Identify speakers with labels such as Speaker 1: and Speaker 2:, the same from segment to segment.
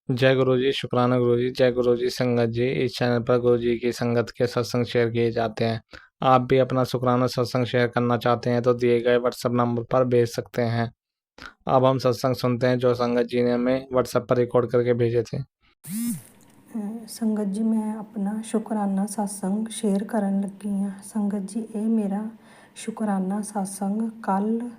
Speaker 1: जय गुरु जी, शुक्राना गुरु जी। जय गुरु जी। संगत जी, इस चैनल पर गुरु जी की संगत के सत्संग शेयर किए जाते हैं। आप भी अपना शुक्राना सत्संग शेयर करना चाहते हैं तो दिए गए व्हाट्सएप नंबर पर भेज सकते हैं। अब हम सत्संग सुनते हैं जो संगत जी ने हमें व्हाट्सएप पर रिकॉर्ड करके भेजे थे।
Speaker 2: संगत जी, मैं अपना शुकराना सत्संग शेयर करन लगी हाँ। संगत जी, ये मेरा शुकराना सत्संग कल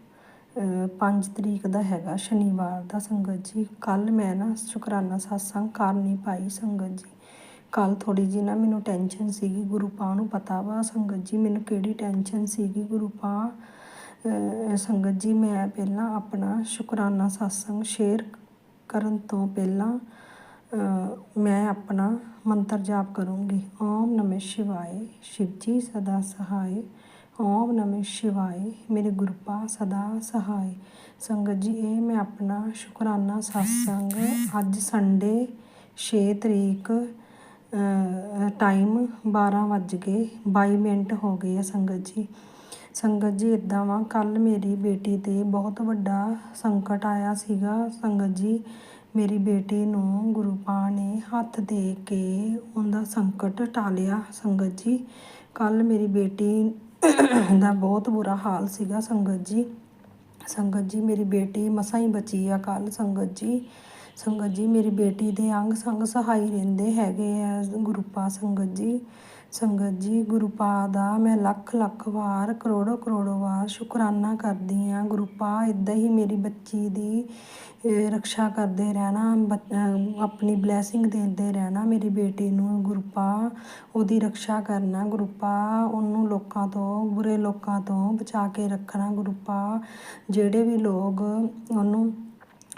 Speaker 2: 5 तरीक ਦਾ ਹੈਗਾ, ਸ਼ਨੀਵਾਰ ਦਾ। ਸੰਗਤ ਜੀ, ਕੱਲ ਮੈਂ ਨਾ ਸ਼ੁਕਰਾਨਾ ਸਤਸੰਗ ਕਰ ਨਹੀਂ ਪਾਈ। ਸੰਗਤ ਜੀ, ਕੱਲ ਥੋੜੀ ਜਿਹੀ ਨਾ ਮੈਨੂੰ ਟੈਨਸ਼ਨ ਸੀਗੀ। ਗੁਰੂ ਪਾ ਨੂੰ ਪਤਾ ਵਾ ਸੰਗਤ ਜੀ ਮੈਨੂੰ ਕਿਹੜੀ ਟੈਨਸ਼ਨ ਸੀਗੀ। ਗੁਰੂ ਪਾ ਸੰਗਤ ਜੀ, ਮੈਂ ਪਹਿਲਾਂ ਆਪਣਾ ਸ਼ੁਕਰਾਨਾ ਸਤਸੰਗ ਸ਼ੇਅਰ ਕਰਨ ਤੋਂ ਪਹਿਲਾਂ ਮੈਂ ਆਪਣਾ ਮੰਤਰ ਜਾਪ ਕਰੂੰਗੀ। ਓਮ ਨਮः शिवाय, शिव जी सदा सहाय। ਓਮ ਨਮः शिवाय, ਮੇਰੇ ਗੁਰਪਾ ਸਦਾ ਸਹਾय। ਸੰਗਤ ਜੀ, ਇਹ ਮੈਂ ਆਪਣਾ ਸ਼ੁਕਰਾਨਾ ਸਤਸੰਗ ਅੱਜ ਸੰਡੇ 6 ਤਰੀਕ ਟਾਈਮ 12:22 ਹੋ ਗਏ ਆ। ਸੰਗਤ ਜੀ, ਸੰਗਤ ਜੀ ਇੱਦਾਂ ਵਾ, ਕੱਲ ਮੇਰੀ ਬੇਟੀ 'ਤੇ ਬਹੁਤ ਵੱਡਾ ਸੰਕਟ ਆਇਆ ਸੀਗਾ। ਸੰਗਤ ਜੀ, ਮੇਰੀ ਬੇਟੀ ਨੂੰ ਗੁਰੂ ਪਾ ਨੇ ਹੱਥ ਦੇ ਕੇ ਉਹਦਾ ਸੰਕਟ ਟਾਲਿਆ। ਸੰਗਤ ਜੀ, ਕੱਲ ਮੇਰੀ ਬੇਟੀ ਦਾ ਬਹੁਤ ਬੁਰਾ ਹਾਲ ਸੀਗਾ। ਸੰਗਤ ਜੀ, ਮੇਰੀ ਬੇਟੀ ਮਸਾਂ ਹੀ ਬਚੀ ਆ ਕੱਲ। ਸੰਗਤ ਜੀ, ਮੇਰੀ ਬੇਟੀ ਦੇ ਅੰਗ ਸੰਗ ਸਹਾਈ ਰਹਿੰਦੇ ਹੈਗੇ ਆ ਗੁਰੂ ਪਾ। ਸੰਗਤ ਜੀ, ਗੁਰੂ ਪਾ ਦਾ ਮੈਂ ਲੱਖ ਵਾਰ, ਕਰੋੜੋ ਵਾਰ ਸ਼ੁਕਰਾਨਾ ਕਰਦੀ ਹਾਂ। ਗੁਰੂ ਪਾ ਇੱਦਾਂ ਹੀ ਮੇਰੀ ਬੱਚੀ ਦੀ ਰਕਸ਼ਾ ਕਰਦੇ ਰਹਿਣਾ, ਆਪਣੀ ਬਲੈਸਿੰਗ ਦਿੰਦੇ ਰਹਿਣਾ ਮੇਰੀ ਬੇਟੀ ਨੂੰ। ਗੁਰੂ ਪਾ ਉਹਦੀ ਰਕਸ਼ਾ ਕਰਨਾ। ਗੁਰੂ ਪਾ ਉਹਨੂੰ ਲੋਕਾਂ ਤੋਂ, ਬੁਰੇ ਲੋਕਾਂ ਤੋਂ ਬਚਾ ਕੇ ਰੱਖਣਾ। ਗੁਰੂ ਪਾ ਜਿਹੜੇ ਵੀ ਲੋਕ ਉਹਨੂੰ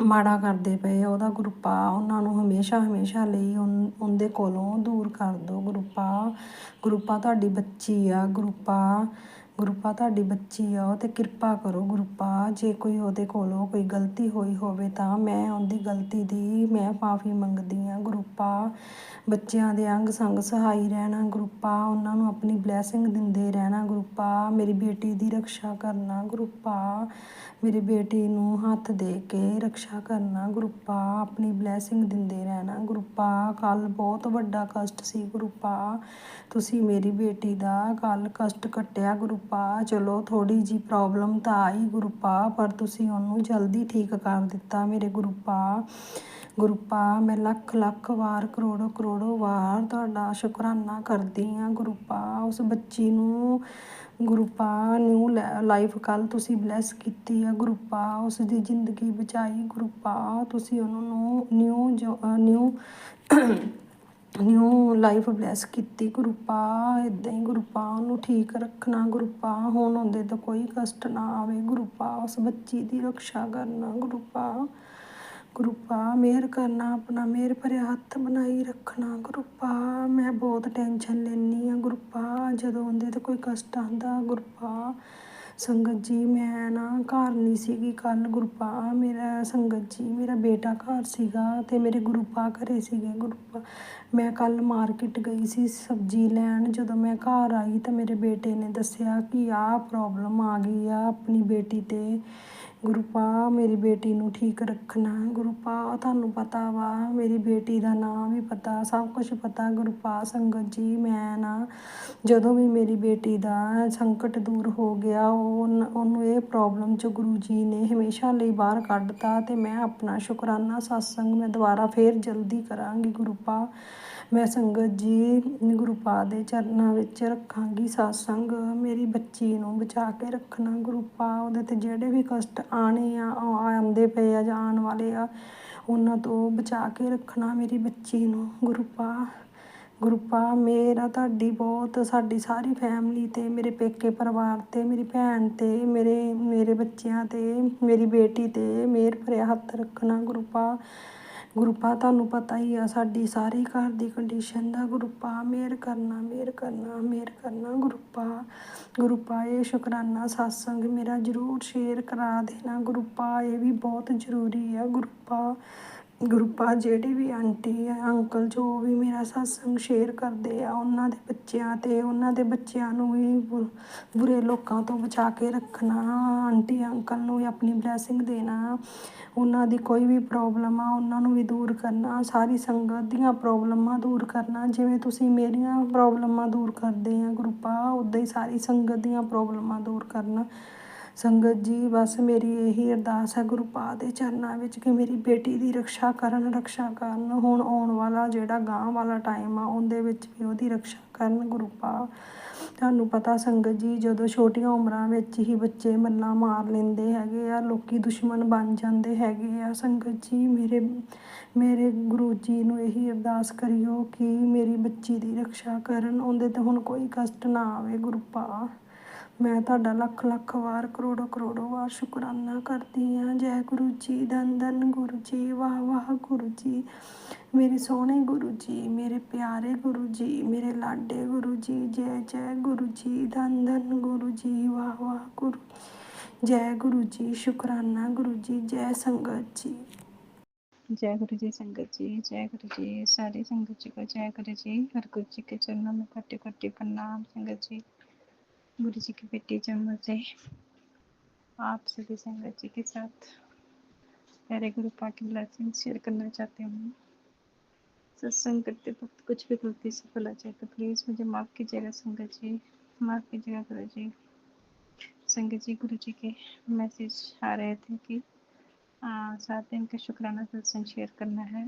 Speaker 2: ਮਾੜਾ ਕਰਦੇ ਪਏ ਉਹਦਾ, ਗੁਰੂ ਪਾ ਉਹਨਾਂ ਨੂੰ ਹਮੇਸ਼ਾ ਲਈ ਉਹਦੇ ਕੋਲੋਂ ਦੂਰ ਕਰ ਦਿਓ। ਗੁਰੂ ਪਾ ਤੁਹਾਡੀ ਬੱਚੀ ਆ। ਗੁਰੂ ਪਾ ਤੁਹਾਡੀ ਬੱਚੀ ਆ, ਉਹ 'ਤੇ ਕਿਰਪਾ ਕਰੋ। ਗੁਰੂ ਪਾ, ਜੇ ਕੋਈ ਉਹਦੇ ਕੋਲੋਂ ਕੋਈ ਗਲਤੀ ਹੋਈ ਹੋਵੇ ਤਾਂ ਮੈਂ ਉਹਦੀ ਗਲਤੀ ਦੀ ਮੈਂ ਮਾਫੀ ਮੰਗਦੀ ਹਾਂ। ਗੁਰੂ ਪਾ ਬੱਚਿਆਂ ਦੇ ਅੰਗ ਸੰਗ ਸਹਾਈ ਰਹਿਣਾ। ਗੁਰੂ ਪਾ ਉਹਨਾਂ ਨੂੰ ਆਪਣੀ ਬਲੈਸਿੰਗ ਦਿੰਦੇ ਰਹਿਣਾ। ਗੁਰੂ ਪਾ ਮੇਰੀ ਬੇਟੀ ਦੀ ਰਕਸ਼ਾ ਕਰਨਾ। ਗੁਰੂ ਪਾ ਮੇਰੀ ਬੇਟੀ ਨੂੰ ਹੱਥ ਦੇ ਕੇ ਰਕਸ਼ਾ ਕਰਨਾ। ਗੁਰੂ ਪਾ ਆਪਣੀ ਬਲੈਸਿੰਗ ਦਿੰਦੇ ਰਹਿਣਾ। ਗੁਰੂ ਪਾ ਕੱਲ ਬਹੁਤ ਵੱਡਾ ਕਸ਼ਟ ਸੀ। ਗੁਰੂ ਪਾ ਤੁਸੀਂ ਮੇਰੀ ਬੇਟੀ ਦਾ ਕੱਲ ਕਸ਼ਟ ਕੱਟਿਆ। ਗੁਰੂ ਪਾ ਚਲੋ ਥੋੜ੍ਹੀ ਜਿਹੀ ਪ੍ਰੋਬਲਮ ਤਾਂ ਆਈ ਗੁਰੂ ਪਾ, ਪਰ ਤੁਸੀਂ ਉਹਨੂੰ ਜਲਦੀ ਠੀਕ ਕਰ ਦਿੱਤਾ ਮੇਰੇ ਗੁਰੂ ਪਾ। ਗੁਰੂ ਪਾ ਮੈਂ ਲੱਖ ਵਾਰ, ਕਰੋੜੋ ਵਾਰ ਤੁਹਾਡਾ ਸ਼ੁਕਰਾਨਾ ਕਰਦੀ ਹਾਂ। ਗੁਰੂ ਪਾ ਉਸ ਬੱਚੀ ਨੂੰ, ਗੁਰੂ ਪਾ ਨਿਊ ਲਾਈਫ ਕੱਲ ਤੁਸੀਂ ਬਲੈਸ ਕੀਤੀ ਆ। ਗੁਰੂ ਪਾ ਉਸ ਦੀ ਜ਼ਿੰਦਗੀ ਬਚਾਈ। ਗੁਰੂ ਪਾ ਤੁਸੀਂ ਉਹਨੂੰ ਨਿਊ ਲਾਈਫ ਬਲੈਸ ਕੀਤੀ। ਗੁਰੂ ਪਾ ਇੱਦਾਂ ਹੀ ਗੁਰੂ ਪਾ ਉਹਨੂੰ ਠੀਕ ਰੱਖਣਾ। ਗੁਰੂ ਪਾ ਹੁਣ ਉਹਦੇ ਤੋਂ ਕੋਈ ਕਸ਼ਟ ਨਾ ਆਵੇ। ਗੁਰੂ ਪਾ ਉਸ ਬੱਚੀ ਦੀ ਰਕਸ਼ਾ ਕਰਨਾ। ਗੁਰੂ ਪਾ ਮਿਹਰ ਕਰਨਾ, ਆਪਣਾ ਮਿਹਰ ਭਰਿਆ ਹੱਥ ਬਣਾਈ ਰੱਖਣਾ। ਗੁਰੂ ਪਾ ਮੈਂ ਬਹੁਤ ਟੈਨਸ਼ਨ ਲੈਂਦੀ ਹਾਂ। ਗੁਰੂ ਪਾ ਜਦੋਂ ਉਹਦੇ 'ਤੇ ਕੋਈ ਕਸ਼ਟ ਆਉਂਦਾ। ਗੁਰੂ ਪਾ ਸੰਗਤ ਜੀ, ਮੈਂ ਨਾ ਘਰ ਨਹੀਂ ਸੀਗੀ ਕੱਲ। ਗੁਰੂ ਪਾ ਮੇਰਾ ਸੰਗਤ ਜੀ, ਮੇਰਾ ਬੇਟਾ ਘਰ ਸੀਗਾ ਅਤੇ ਮੇਰੇ ਗੁਰੂ ਪਾ ਘਰੇ ਸੀਗੇ। ਗੁਰੂ ਪਾ ਮੈਂ ਕੱਲ ਮਾਰਕੀਟ ਗਈ ਸੀ ਸਬਜ਼ੀ ਲੈਣ। ਜਦੋਂ ਮੈਂ ਘਰ ਆਈ ਤਾਂ ਮੇਰੇ ਬੇਟੇ ਨੇ ਦੱਸਿਆ ਕਿ ਆਹ ਪ੍ਰੋਬਲਮ ਆ ਗਈ ਆ ਆਪਣੀ ਬੇਟੀ 'ਤੇ। ਗੁਰੂ ਪਾ ਮੇਰੀ ਬੇਟੀ ਨੂੰ ਠੀਕ ਰੱਖਣਾ। ਗੁਰੂ ਪਾ ਤੁਹਾਨੂੰ ਪਤਾ ਵਾ ਮੇਰੀ ਬੇਟੀ ਦਾ ਨਾਂ ਵੀ ਪਤਾ, ਸਭ ਕੁਛ ਪਤਾ। ਗੁਰੂ ਪਾ ਸੰਗਤ ਜੀ, ਮੈਂ ਨਾ ਜਦੋਂ ਵੀ ਮੇਰੀ ਬੇਟੀ ਦਾ ਸੰਕਟ ਦੂਰ ਹੋ ਗਿਆ, ਉਹਨੂੰ ਇਹ ਪ੍ਰੋਬਲਮ 'ਚ ਗੁਰੂ ਜੀ ਨੇ ਹਮੇਸ਼ਾ ਲਈ ਬਾਹਰ ਕੱਢਤਾ। ਅਤੇ ਮੈਂ ਆਪਣਾ ਸ਼ੁਕਰਾਨਾ ਸਤਸੰਗ ਮੈਂ ਦੁਬਾਰਾ ਫਿਰ ਜਲਦੀ ਕਰਾਂਗੀ। ਗੁਰੂ ਪਾ ਮੈਂ ਸੰਗਤ ਜੀ ਗੁਰੂ ਪਾ ਦੇ ਚਰਨਾਂ ਵਿੱਚ ਰੱਖਾਂਗੀ ਸਤਸੰਗ। ਮੇਰੀ ਬੱਚੀ ਨੂੰ ਬਚਾ ਕੇ ਰੱਖਣਾ। ਗੁਰੂ ਪਾ ਉਹਦੇ 'ਤੇ ਜਿਹੜੇ ਵੀ ਕਸ਼ਟ ਆਉਣੇ ਆ, ਆਉਂਦੇ ਪਏ ਆ ਜਾਂ ਆਉਣ ਵਾਲੇ ਆ, ਉਹਨਾਂ ਤੋਂ ਬਚਾ ਕੇ ਰੱਖਣਾ ਮੇਰੀ ਬੱਚੀ ਨੂੰ। ਗੁਰੂ ਪਾ ਮੇਰਾ ਤੁਹਾਡੀ ਬਹੁਤ, ਸਾਡੀ ਸਾਰੀ ਫੈਮਿਲੀ 'ਤੇ, ਮੇਰੇ ਪੇਕੇ ਪਰਿਵਾਰ 'ਤੇ, ਮੇਰੀ ਭੈਣ 'ਤੇ, ਮੇਰੇ ਬੱਚਿਆਂ 'ਤੇ, ਮੇਰੀ ਬੇਟੀ 'ਤੇ ਮਿਹਰ ਭਰਿਆ ਹੱਥ ਰੱਖਣਾ। ਗੁਰੂ ਪਾ ਤੁਹਾਨੂੰ ਪਤਾ ਹੀ ਆ ਸਾਡੀ ਸਾਰੀ ਘਰ ਦੀ ਕੰਡੀਸ਼ਨ ਦਾ। ਗੁਰੂ ਪਾ ਮਿਹਰ ਕਰਨਾ। ਗੁਰੂ ਪਾ ਇਹ ਸ਼ੁਕਰਾਨਾ ਸਤਸੰਗ ਮੇਰਾ ਜ਼ਰੂਰ ਸ਼ੇਅਰ ਕਰਾ ਦੇਣਾ। ਗੁਰੂ ਪਾ ਇਹ ਵੀ ਬਹੁਤ ਜ਼ਰੂਰੀ ਆ। ਗੁਰੂ ਪਾ ਗਰੁੱਪਾਂ ਜਿਹੜੇ ਵੀ ਆਂਟੀ ਆ ਅੰਕਲ ਜੋ ਵੀ ਮੇਰਾ ਸਤਸੰਗ ਸ਼ੇਅਰ ਕਰਦੇ ਆ ਉਹਨਾਂ ਦੇ ਬੱਚਿਆਂ ਤੇ ਉਹਨਾਂ ਦੇ ਬੱਚਿਆਂ ਨੂੰ ਵੀ ਬੁਰੇ ਲੋਕਾਂ ਤੋਂ ਬਚਾ ਕੇ ਰੱਖਣਾ, ਆਂਟੀ ਅੰਕਲ ਨੂੰ ਵੀ ਆਪਣੀ ਬਲੈਸਿੰਗ ਦੇਣਾ, ਉਹਨਾਂ ਦੀ ਕੋਈ ਵੀ ਪ੍ਰੋਬਲਮ ਆ ਉਹਨਾਂ ਨੂੰ ਵੀ ਦੂਰ ਕਰਨਾ, ਸਾਰੀ ਸੰਗਤ ਦੀਆਂ ਪ੍ਰੋਬਲਮਾਂ ਦੂਰ ਕਰਨਾ। ਜਿਵੇਂ ਤੁਸੀਂ ਮੇਰੀਆਂ ਪ੍ਰੋਬਲਮਾਂ ਦੂਰ ਕਰਦੇ ਆ ਗਰੁੱਪਾਂ, ਉੱਦਾਂ ਹੀ ਸਾਰੀ ਸੰਗਤ ਦੀਆਂ ਪ੍ਰੋਬਲਮਾਂ ਦੂਰ ਕਰਨਾ। ਸੰਗਤ ਜੀ ਬਸ ਮੇਰੀ ਇਹੀ ਅਰਦਾਸ ਹੈ ਗੁਰੂ ਪਾਦ ਦੇ ਚਰਨਾਂ ਵਿੱਚ ਕਿ ਮੇਰੀ ਬੇਟੀ ਦੀ ਰਕਸ਼ਾ ਕਰਨ ਹੁਣ ਆਉਣ ਵਾਲਾ ਜਿਹੜਾ ਗਾਂਹ ਵਾਲਾ ਟਾਈਮ ਆ ਉਹਦੇ ਵਿੱਚ ਵੀ ਉਹਦੀ ਰਕਸ਼ਾ ਕਰਨ ਗੁਰੂ ਪਾ। ਤੁਹਾਨੂੰ ਪਤਾ ਸੰਗਤ ਜੀ ਜਦੋਂ ਛੋਟੀਆਂ ਉਮਰਾਂ ਵਿੱਚ ਹੀ ਬੱਚੇ ਮੱਲਾਂ ਮਾਰ ਲੈਂਦੇ ਹੈਗੇ ਆ, ਲੋਕੀ ਦੁਸ਼ਮਣ ਬਣ ਜਾਂਦੇ ਹੈਗੇ ਆ। ਸੰਗਤ ਜੀ ਮੇਰੇ ਗੁਰੂ ਜੀ ਨੂੰ ਇਹੀ ਅਰਦਾਸ ਕਰਿਓ ਕਿ ਮੇਰੀ ਬੱਚੀ ਦੀ ਰਕਸ਼ਾ ਕਰਨ, ਉਹਦੇ ਤੇ ਹੁਣ ਕੋਈ ਕਸ਼ਟ ਨਾ ਆਵੇ ਗੁਰੂ ਪਾ। ਮੈਂ ਤੁਹਾਡਾ ਲੱਖ ਲੱਖ ਵਾਰ ਕਰੋੜੋ ਕਰੋੜੋ ਵਾਰ ਸ਼ੁਕਰਾਨਾ ਕਰਦੀ ਹਾਂ। ਜੈ ਗੁਰੂ ਜੀ, ਧੰਨ ਧੰਨ ਗੁਰੂ ਜੀ, ਵਾਹ ਵਾਹ ਗੁਰੂ ਜੀ, ਮੇਰੇ ਸੋਹਣੇ ਗੁਰੂ ਜੀ, ਮੇਰੇ ਪਿਆਰੇ ਗੁਰੂ ਜੀ, ਮੇਰੇ ਲਾਡੇ ਗੁਰੂ ਜੀ। ਜੈ ਜੈ ਗੁਰੂ ਜੀ, ਧੰਨ ਧੰਨ ਗੁਰੂ ਜੀ, ਵਾਹ ਵਾਹ ਗੁਰੂ, ਜੈ ਗੁਰੂ ਜੀ, ਸ਼ੁਕਰਾਨਾ ਗੁਰੂ ਜੀ, ਜੈ ਸੰਗਤ जी।
Speaker 3: जय गुरु जी संगत जी, जय गुरु जी सारी संगत जी को जय गुरु जी। हर गुरु जी के चरणों में कोटि कोटि प्रणाम। संगत जी गुरु जी की बेटी जन्म से आप सभी संगत जी के साथ प्यारे गुरु पा की ब्लेसिंग शेयर करना चाहती हूँ। सत्संग करते वक्त कुछ भी गलती से बोला जाए तो प्लीज़ मुझे माफ़ कीजिएगा संगत जी, माफ़ कीजिएगा गुरु जी। संगत जी गुरु जी के मैसेज आ रहे थे कि 7 दिन का शुक्राना सत्संग शेयर करना है।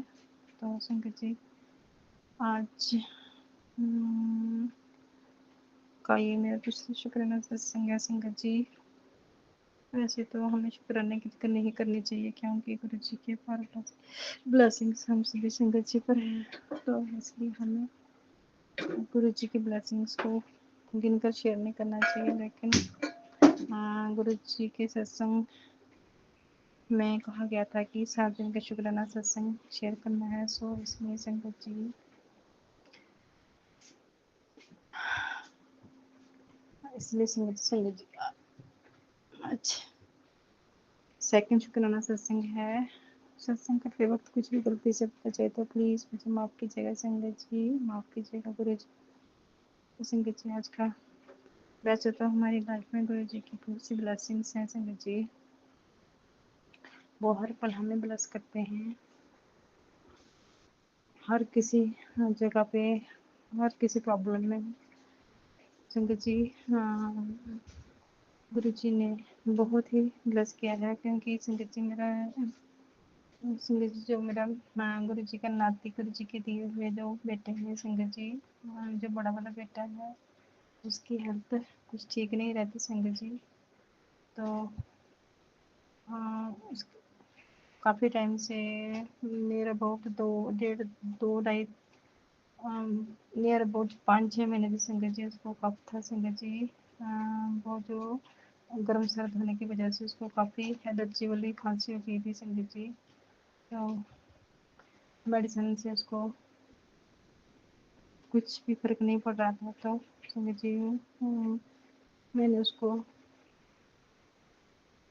Speaker 3: तो संगत जी आज का ये मेरा दूसरा शुक्राना सत्संग है। संगत जी वैसे तो हमें शुक्राने की जिक्र नहीं करनी चाहिए क्योंकि गुरु जी के पार ब्लेसिंग्स हम सभी संगत जी पर है, तो इसलिए हमें गुरु जी की ब्लेसिंग्स को गिनकर शेयर नहीं करना चाहिए। लेकिन गुरु जी के सत्संग में कहा गया था कि 7 दिन का शुक्राना सत्संग शेयर करना है, सो इसलिए संगत जी संगत जी अच्छा सेकंड शुक्राना सत्संग है। सत्संग करते वक्त कुछ भी गलती से पता चले तो प्लीज़ मुझे माफ़ कीजिएगा संगत जी, माफ़ कीजिएगा गुरु जी। तो संगत जी आज का वैसे तो हमारी लाइफ में गुरु जी की बहुत सी ब्लेसिंग्स हैं संगत जी, वो हर पल हमें ब्लेस करते हैं, हर किसी जगह पे, हर किसी प्रॉब्लम में। संगत जी गुरु जी ने बहुत ही ब्लेस किया है क्योंकि संगत जी मेरा संगत जी जो मेरा गुरु जी का नाती गुरु जी के दिए हुए जो बेटे हैं संगत जी, जो बड़ा वाला बेटा है उसकी हेल्थ कुछ ठीक नहीं रहती संगत जी। तो काफ़ी टाइम से नियर अबाउट दो ढाई नियर अबाउट 5-6 महीने की संगत जी उसको कफ था संगत जी। वो जो गर्म सर्द होने की वजह से उसको काफ़ी एलर्जी वाली खांसी हो गई थी संगत जी। तो मेडिसिन से उसको कुछ भी फर्क नहीं पड़ रहा था, तो संगत जी मैंने उसको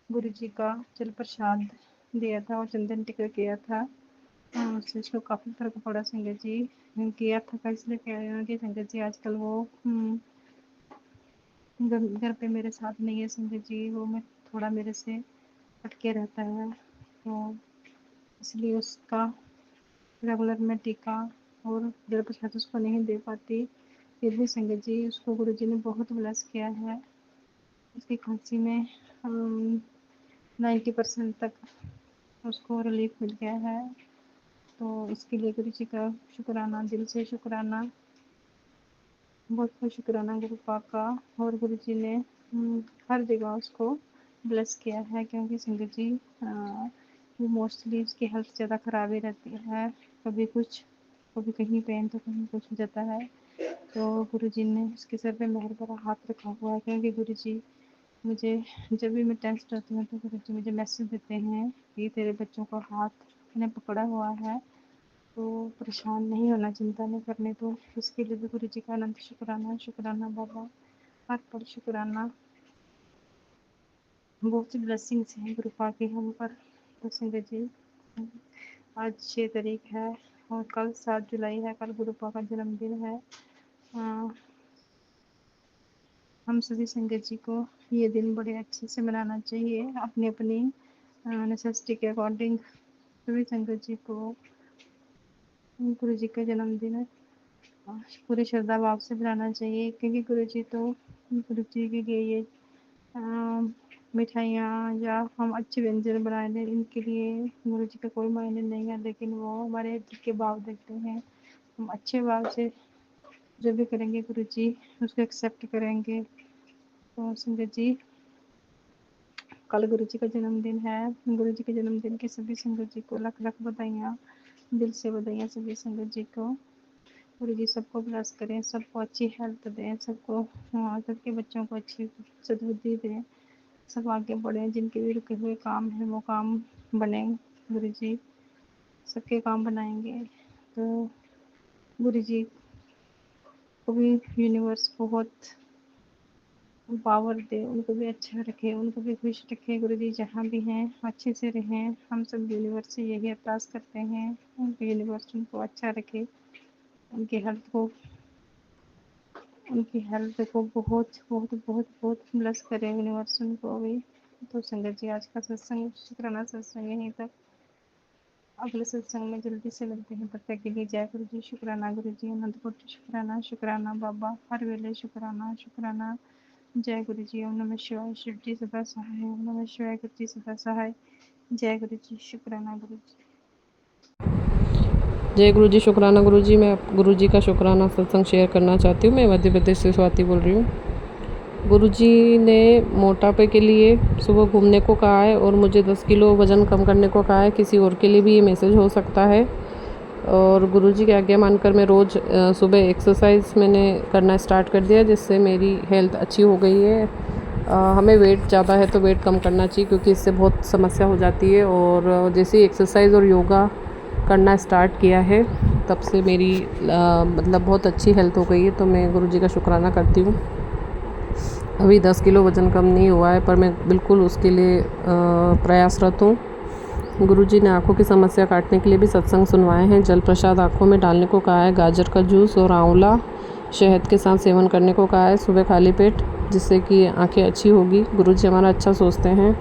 Speaker 3: गुरु जी का जल प्रसाद दिया था और चंदन टिका किया था, उससे उसको काफ़ी फर्क पड़ा संगत जी। किया था इसलिए कह रही हूँ कि संगत जी आजकल वो घर पे मेरे साथ नहीं है संगत जी, वो मैं थोड़ा मेरे से हटके रहता है, तो इसलिए उसका रेगुलर में टीका और जल प्रसाद उसको नहीं दे पाती। फिर भी संगत जी उसको गुरु जी ने बहुत ब्लेस किया है, उसकी खांसी में 90% तक उसको रिलीफ मिल गया है। तो इसके लिए गुरु जी का शुक्राना, दिल से शुक्राना, बहुत बहुत शुक्राना गुरु पाक का। और गुरु जी ने हर जगह उसको ब्लेस किया है क्योंकि संगत जी वो मोस्टली उसकी हेल्थ ज़्यादा ख़राब ही रहती है, कभी कुछ कभी कहीं पेन तो कहीं कुछ हो जाता है। तो गुरु जी ने उसके सर पे मेहर भरा हाथ रखा हुआ है क्योंकि गुरु जी मुझे जब भी मैं टेंस्ट होती हूँ तो गुरु जी मुझे मैसेज देते हैं कि तेरे बच्चों का हाथ ने पकड़ा हुआ है, तो परेशान नहीं होना, चिंता नहीं करनी। तो इसके लिए भी गुरु जी का अनंत शुक्राना, शुक्राना बाबा, हर पल शुक्राना। बहुत सी ब्लेसिंग्स हैं गुरु पाक की हम पर। तो संगत जी आज 6 तारीख है और कल 7 जुलाई है, कल गुरु पापा का जन्मदिन है। हम सभी संगत जी को ये दिन बड़े अच्छे से मनाना चाहिए, अपनी अपनी नेसेसिटी के अकॉर्डिंग। सभी संगत जी को गुरु जी का जन्मदिन पूरी श्रद्धा भाव से मनाना चाहिए, क्योंकि गुरु जी के लिए ये मिठाइयाँ या हम अच्छे व्यंजन बनाए दें, इनके लिए गुरु जी का कोई मायने नहीं है, लेकिन वो हमारे दिल के भाव देखते हैं। हम अच्छे भाव से जो भी करेंगे गुरु जी उसको एक्सेप्ट करेंगे। तो संगत जी, कल गुरु जी का जन्मदिन है। गुरु जी के जन्मदिन की सभी संगत जी को लख लख बधाइयाँ, दिल से बधाइयाँ सभी संगत जी को। गुरु जी सबको ब्लेस करें, सबको अच्छी हेल्थ दें, सबके बच्चों को अच्छी सद्बुद्धि दें, सब आगे बढ़ें, जिनके भी रुके हुए काम हैं वो काम बने। गुरु जी सबके काम बनाएंगे। तो गुरु जी को भी यूनिवर्स बहुत पावर दे, उनको भी अच्छा रखे, उनको भी खुश रखे। गुरु जी जहाँ भी हैं अच्छे से रहें। हम सब यूनिवर्स से यही अरदास करते हैं, यूनिवर्स उनको अच्छा रखे, उनकी हेल्थ को बहुत बहुत बहुत बहुत ब्लेस करे यूनिवर्स उनको भी। तो संगत जी, आज का सत्संग शुक्राना सत्संग यहीं तक। अगले सत्संग में जल्दी से मिलते हैं, तब तक के लिए जय गुरु जी, शुक्राना गुरु जी, अनंत कोटि शुक्राना, शुक्राना बाबा, हर वेले शुक्राना शुक्राना। जय गुरु जी। ओम नमः शिवाय। शिव जी सदा सहाय। ओम नमः शिवाय। गुरु जी सदा सहाय। जय गुरु जी, शुक्राना गुरु जी।
Speaker 4: जय गुरु जी, शुक्राना गुरु जी। मैं गुरु जी का शुक्राना सत्संग शेयर करना चाहती हूँ। मैं मध्य प्रदेश से स्वाति बोल रही हूँ। गुरु जी ने मोटापे के लिए सुबह घूमने को कहा है और मुझे 10 किलो वज़न कम करने को कहा है। किसी और के लिए भी ये मैसेज हो सकता है। और गुरु जी की आज्ञा मानकर मैं रोज़ सुबह एक्सरसाइज मैंने करना स्टार्ट कर दिया, जिससे मेरी हेल्थ अच्छी हो गई है। हमें वेट ज़्यादा है तो वेट कम करना चाहिए, क्योंकि इससे बहुत समस्या हो जाती है। और जैसे ही एक्सरसाइज और योगा करना स्टार्ट किया है, तब से मेरी मतलब बहुत अच्छी हेल्थ हो गई है। तो मैं गुरु जी का शुक्राना करती हूँ। अभी 10 किलो वज़न कम नहीं हुआ है, पर मैं बिल्कुल उसके लिए प्रयासरत हूँ। गुरु जी ने आँखों की समस्या काटने के लिए भी सत्संग सुनवाए हैं। जल प्रसाद आँखों में डालने को कहा है। गाजर का जूस और आंवला शहद के साथ सेवन करने को कहा है सुबह खाली पेट, जिससे कि आँखें अच्छी होगी। गुरु जी हमारा अच्छा सोचते हैं।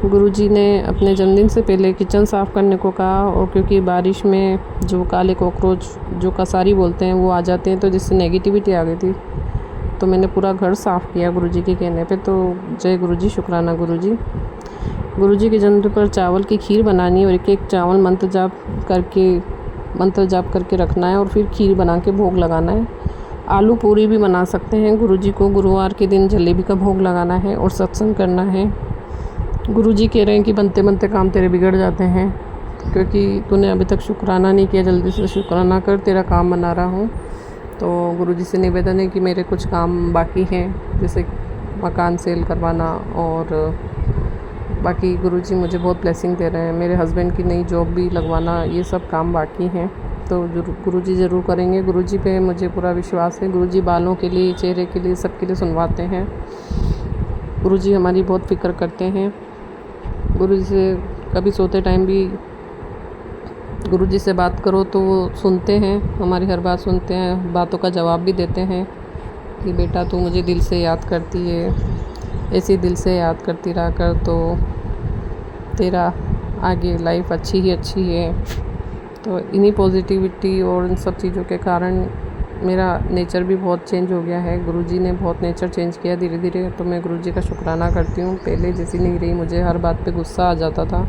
Speaker 4: गुरु जी ने अपने जन्मदिन से पहले किचन साफ़ करने को कहा, और क्योंकि बारिश में जो काले कॉकरोच जो कसारी बोलते हैं वो आ जाते हैं, तो जिससे नेगेटिविटी आ गई थी, तो मैंने पूरा घर साफ़ किया गुरु जी के कहने पे। तो जय गुरु जी, शुक्राना गुरु जी। गुरु जी के जन्मदिन पर चावल की खीर बनानी है और एक एक चावल मंत्र जाप करके रखना है, और फिर खीर बना के भोग लगाना है। आलू पूरी भी बना सकते हैं। गुरु जी को गुरुवार के दिन जलेबी का भोग लगाना है और सत्संग करना है। गुरु जी कह रहे हैं कि बनते बनते काम तेरे बिगड़ जाते हैं, क्योंकि तूने अभी तक शुक्राना नहीं किया, जल्दी से शुक्राना कर, तेरा काम बना रहा हूँ। तो गुरु जी से निवेदन है कि मेरे कुछ काम बाकी हैं, जैसे मकान सेल करवाना, और बाकी गुरु जी मुझे बहुत ब्लेसिंग दे रहे हैं। मेरे हस्बैंड की नई जॉब भी लगवाना, ये सब काम बाकी हैं, तो गुरु जी ज़रूर करेंगे। गुरु जी पे मुझे पूरा विश्वास है। गुरु जी बालों के लिए, चेहरे के लिए, सबके लिए सुनवाते हैं। गुरु जी हमारी बहुत फ़िक्र करते हैं। गुरु जी से कभी सोते टाइम भी गुरु जी से बात करो तो वो सुनते हैं, हमारी हर बात सुनते हैं, बातों का जवाब भी देते हैं कि बेटा तू मुझे दिल से याद करती है, ऐसे दिल से याद करती रहा कर, तो तेरा आगे लाइफ अच्छी ही अच्छी है। तो इन्हीं पॉजिटिविटी और इन सब चीज़ों के कारण मेरा नेचर भी बहुत चेंज हो गया है। गुरु जी ने बहुत नेचर चेंज किया धीरे धीरे। तो मैं गुरु जी का शुक्राना करती हूँ। पहले जैसी नहीं रही, मुझे हर बात पे गुस्सा आ जाता था।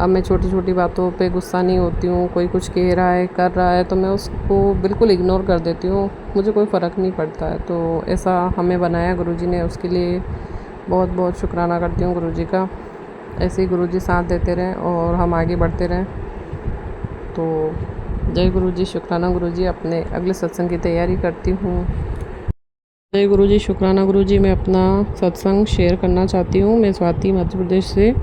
Speaker 4: अब मैं छोटी छोटी बातों पे गुस्सा नहीं होती हूँ। कोई कुछ कह रहा है, कर रहा है, तो मैं उसको बिल्कुल इग्नोर कर देती हूँ, मुझे कोई फ़र्क नहीं पड़ता है। तो ऐसा हमें बनाया गुरु जी ने, उसके लिए बहुत बहुत शुक्राना करती हूँ गुरु जी का। ऐसे ही गुरु जी साथ देते रहें और हम आगे बढ़ते रहें। तो जय गुरु जी, शुक्राना गुरु जी। अपने अगले सत्संग की तैयारी करती हूँ। जय गुरु जी, शुक्राना गुरु जी। मैं अपना सत्संग शेयर करना चाहती हूँ। मैं स्वाति मध्य प्रदेश से।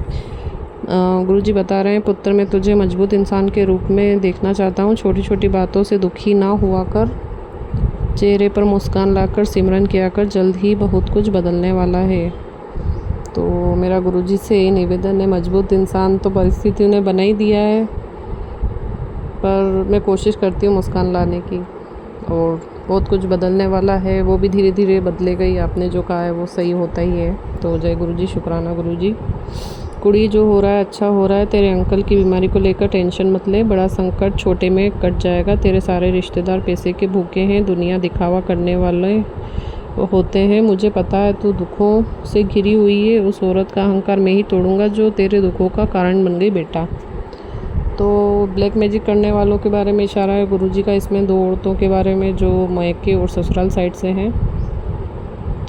Speaker 4: गुरु जी बता रहे हैं, पुत्र मैं तुझे मजबूत इंसान के रूप में देखना चाहता हूँ। छोटी छोटी बातों से दुखी ना हुआ कर, चेहरे पर मुस्कान लाकर सिमरन किया कर, जल्द ही बहुत कुछ बदलने वाला है। तो मेरा गुरु जी से निवेदन है, मजबूत इंसान तो परिस्थितियों ने बना ही दिया है, पर मैं कोशिश करती हूँ मुस्कान लाने की, और बहुत कुछ बदलने वाला है, वो भी धीरे धीरे बदलेगा ही। आपने जो कहा है वो सही होता ही है। तो जय गुरुजी, शुक्राना गुरुजी। कुड़ी जो हो रहा है अच्छा हो रहा है। तेरे अंकल की बीमारी को लेकर टेंशन मत ले, बड़ा संकट छोटे में कट जाएगा। तेरे सारे रिश्तेदार पैसे के भूखे हैं, दुनिया दिखावा करने वाले होते हैं। मुझे पता है तू दुखों से घिरी हुई है, उस औरत का अहंकार मैं ही तोड़ूंगा जो तेरे दुखों का कारण बन गई बेटा। तो ब्लैक मैजिक करने वालों के बारे में इशारा है गुरुजी का इसमें, 2 औरतों के बारे में जो मायके और ससुराल साइड से हैं।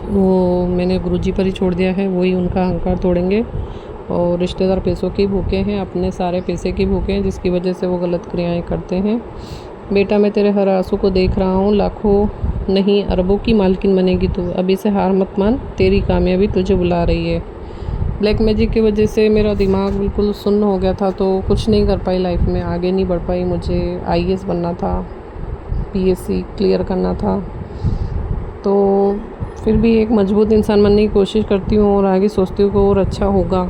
Speaker 4: वो मैंने गुरुजी पर ही छोड़ दिया है, वही उनका अहंकार तोड़ेंगे। और रिश्तेदार पैसों के भूखे हैं, अपने सारे पैसे के भूखे हैं, जिसकी वजह से वो गलत क्रियाएं करते हैं। बेटा मैं तेरे हर आंसू को देख रहा हूँ, लाखों नहीं अरबों की मालकिन बनेगी तू। अभी से हार मत मान, तेरी कामयाबी तुझे बुला रही है। ब्लैक मैजिक की वजह से मेरा दिमाग बिल्कुल सुन्न हो गया था, तो कुछ नहीं कर पाई लाइफ में, आगे नहीं बढ़ पाई। मुझे आईएएस बनना था, पीएससी क्लियर करना था, तो फिर भी एक मजबूत इंसान बनने की कोशिश करती हूँ और आगे सोचती हूँ कि और अच्छा होगा,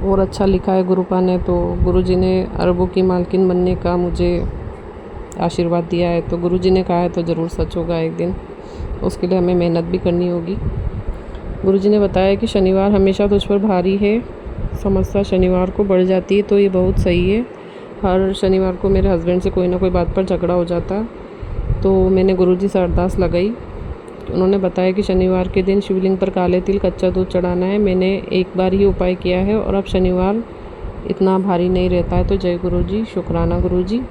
Speaker 4: और अच्छा लिखा है गुरुपा ने, तो गुरुजी ने अरबों की मालकिन बनने का मुझे आशीर्वाद दिया है। तो गुरुजी ने कहा है तो ज़रूर सच होगा एक दिन, उसके लिए हमें मेहनत भी करनी होगी। गुरुजी ने बताया कि शनिवार हमेशा तुझ पर भारी है, समस्या शनिवार को बढ़ जाती है, तो ये बहुत सही है। हर शनिवार को मेरे हस्बैंड से कोई ना कोई बात पर झगड़ा हो जाता, तो मैंने गुरुजी से अरदास लगाई। तो उन्होंने बताया कि शनिवार के दिन शिवलिंग पर काले तिल कच्चा दूध चढ़ाना है। मैंने एक बार ही उपाय किया है और अब शनिवार इतना भारी नहीं रहता है। तो जय गुरुजी, शुक्राना गुरुजी।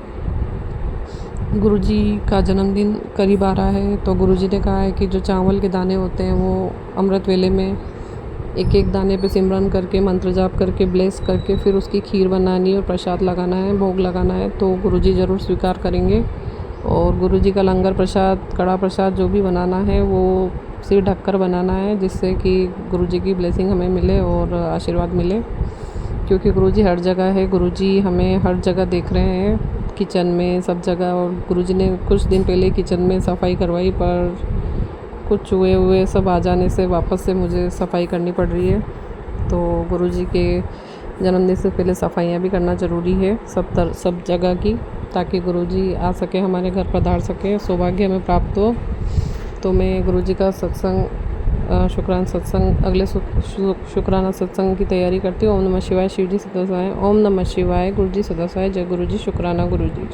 Speaker 4: गुरुजी का जन्मदिन करीब आ रहा है, तो गुरुजी ने कहा है कि जो चावल के दाने होते हैं वो अमृत वेले में एक एक दाने पे सिमरन करके, मंत्र जाप करके, ब्लेस करके फिर उसकी खीर बनानी और प्रसाद लगाना है, भोग लगाना है। तो गुरुजी ज़रूर स्वीकार करेंगे। और गुरुजी का लंगर प्रसाद, कड़ा प्रसाद जो भी बनाना है वो सिर ढककर बनाना है, जिससे कि गुरुजी की ब्लेसिंग हमें मिले और आशीर्वाद मिले। क्योंकि गुरुजी हर जगह है, गुरुजी हमें हर जगह देख रहे हैं, किचन में, सब जगह। और गुरुजी ने कुछ दिन पहले किचन में सफाई करवाई, पर कुछ चूहे हुए सब आ जाने से वापस से मुझे सफाई करनी पड़ रही है। तो गुरुजी के जन्मदिन से पहले सफाइयाँ भी करना ज़रूरी है सब जगह की, ताकि गुरुजी आ सके, हमारे घर पधार सके, सौभाग्य हमें प्राप्त हो। तो मैं गुरुजी का शुक्राना सत्संग, अगले शुक्राना सत्संग की तैयारी करती हूँ। ओम नमः शिवाय, शिव जी सदा सहाय। ओम नमः शिवाय, गुरु जी सदा सहाय। जय गुरु जी, शुक्राना गुरु जी।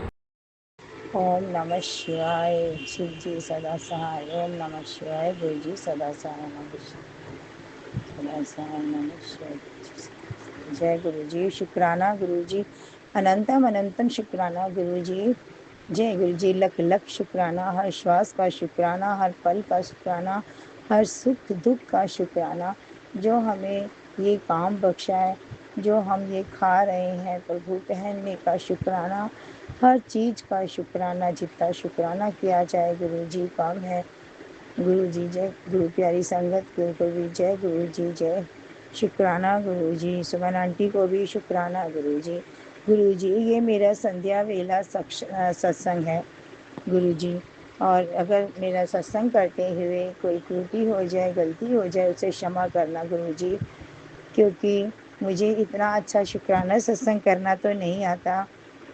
Speaker 5: ओम नमः शिवाय, शिव जी सदा सहाय। ओम नमः शिवाय, गुरु जी सदा सहाय। नमः सदा सहाय, नमः शिवाय। जय गुरु जी, शुक्राना गुरु जी। अनंतम अनंतम शुक्राना गुरु जी। जय गुरु जी, लख लख शुक्राना। हर श्वास का शुक्राना, हर पल का शुक्राना, हर सुख दुख का शुक्राना, जो हमें ये काम बख्शा है, जो हम ये खा रहे हैं प्रभु, पहनने का शुक्राना, हर चीज़ का शुक्राना। जितना शुक्राना किया जाए गुरु जी कम है। गुरु जी जय, गुरु प्यारी संगत को भी जय गुरु जी, जय शुक्राना गुरु जी। सुमन आंटी को भी शुक्राना गुरु जी। गुरु जी ये मेरा संध्या वेला सत्संग है गुरु जी, और अगर मेरा सत्संग करते हुए कोई त्रुटि हो जाए, गलती हो जाए, उसे क्षमा करना गुरु जी, क्योंकि मुझे इतना अच्छा शुक्राना सत्संग करना तो नहीं आता,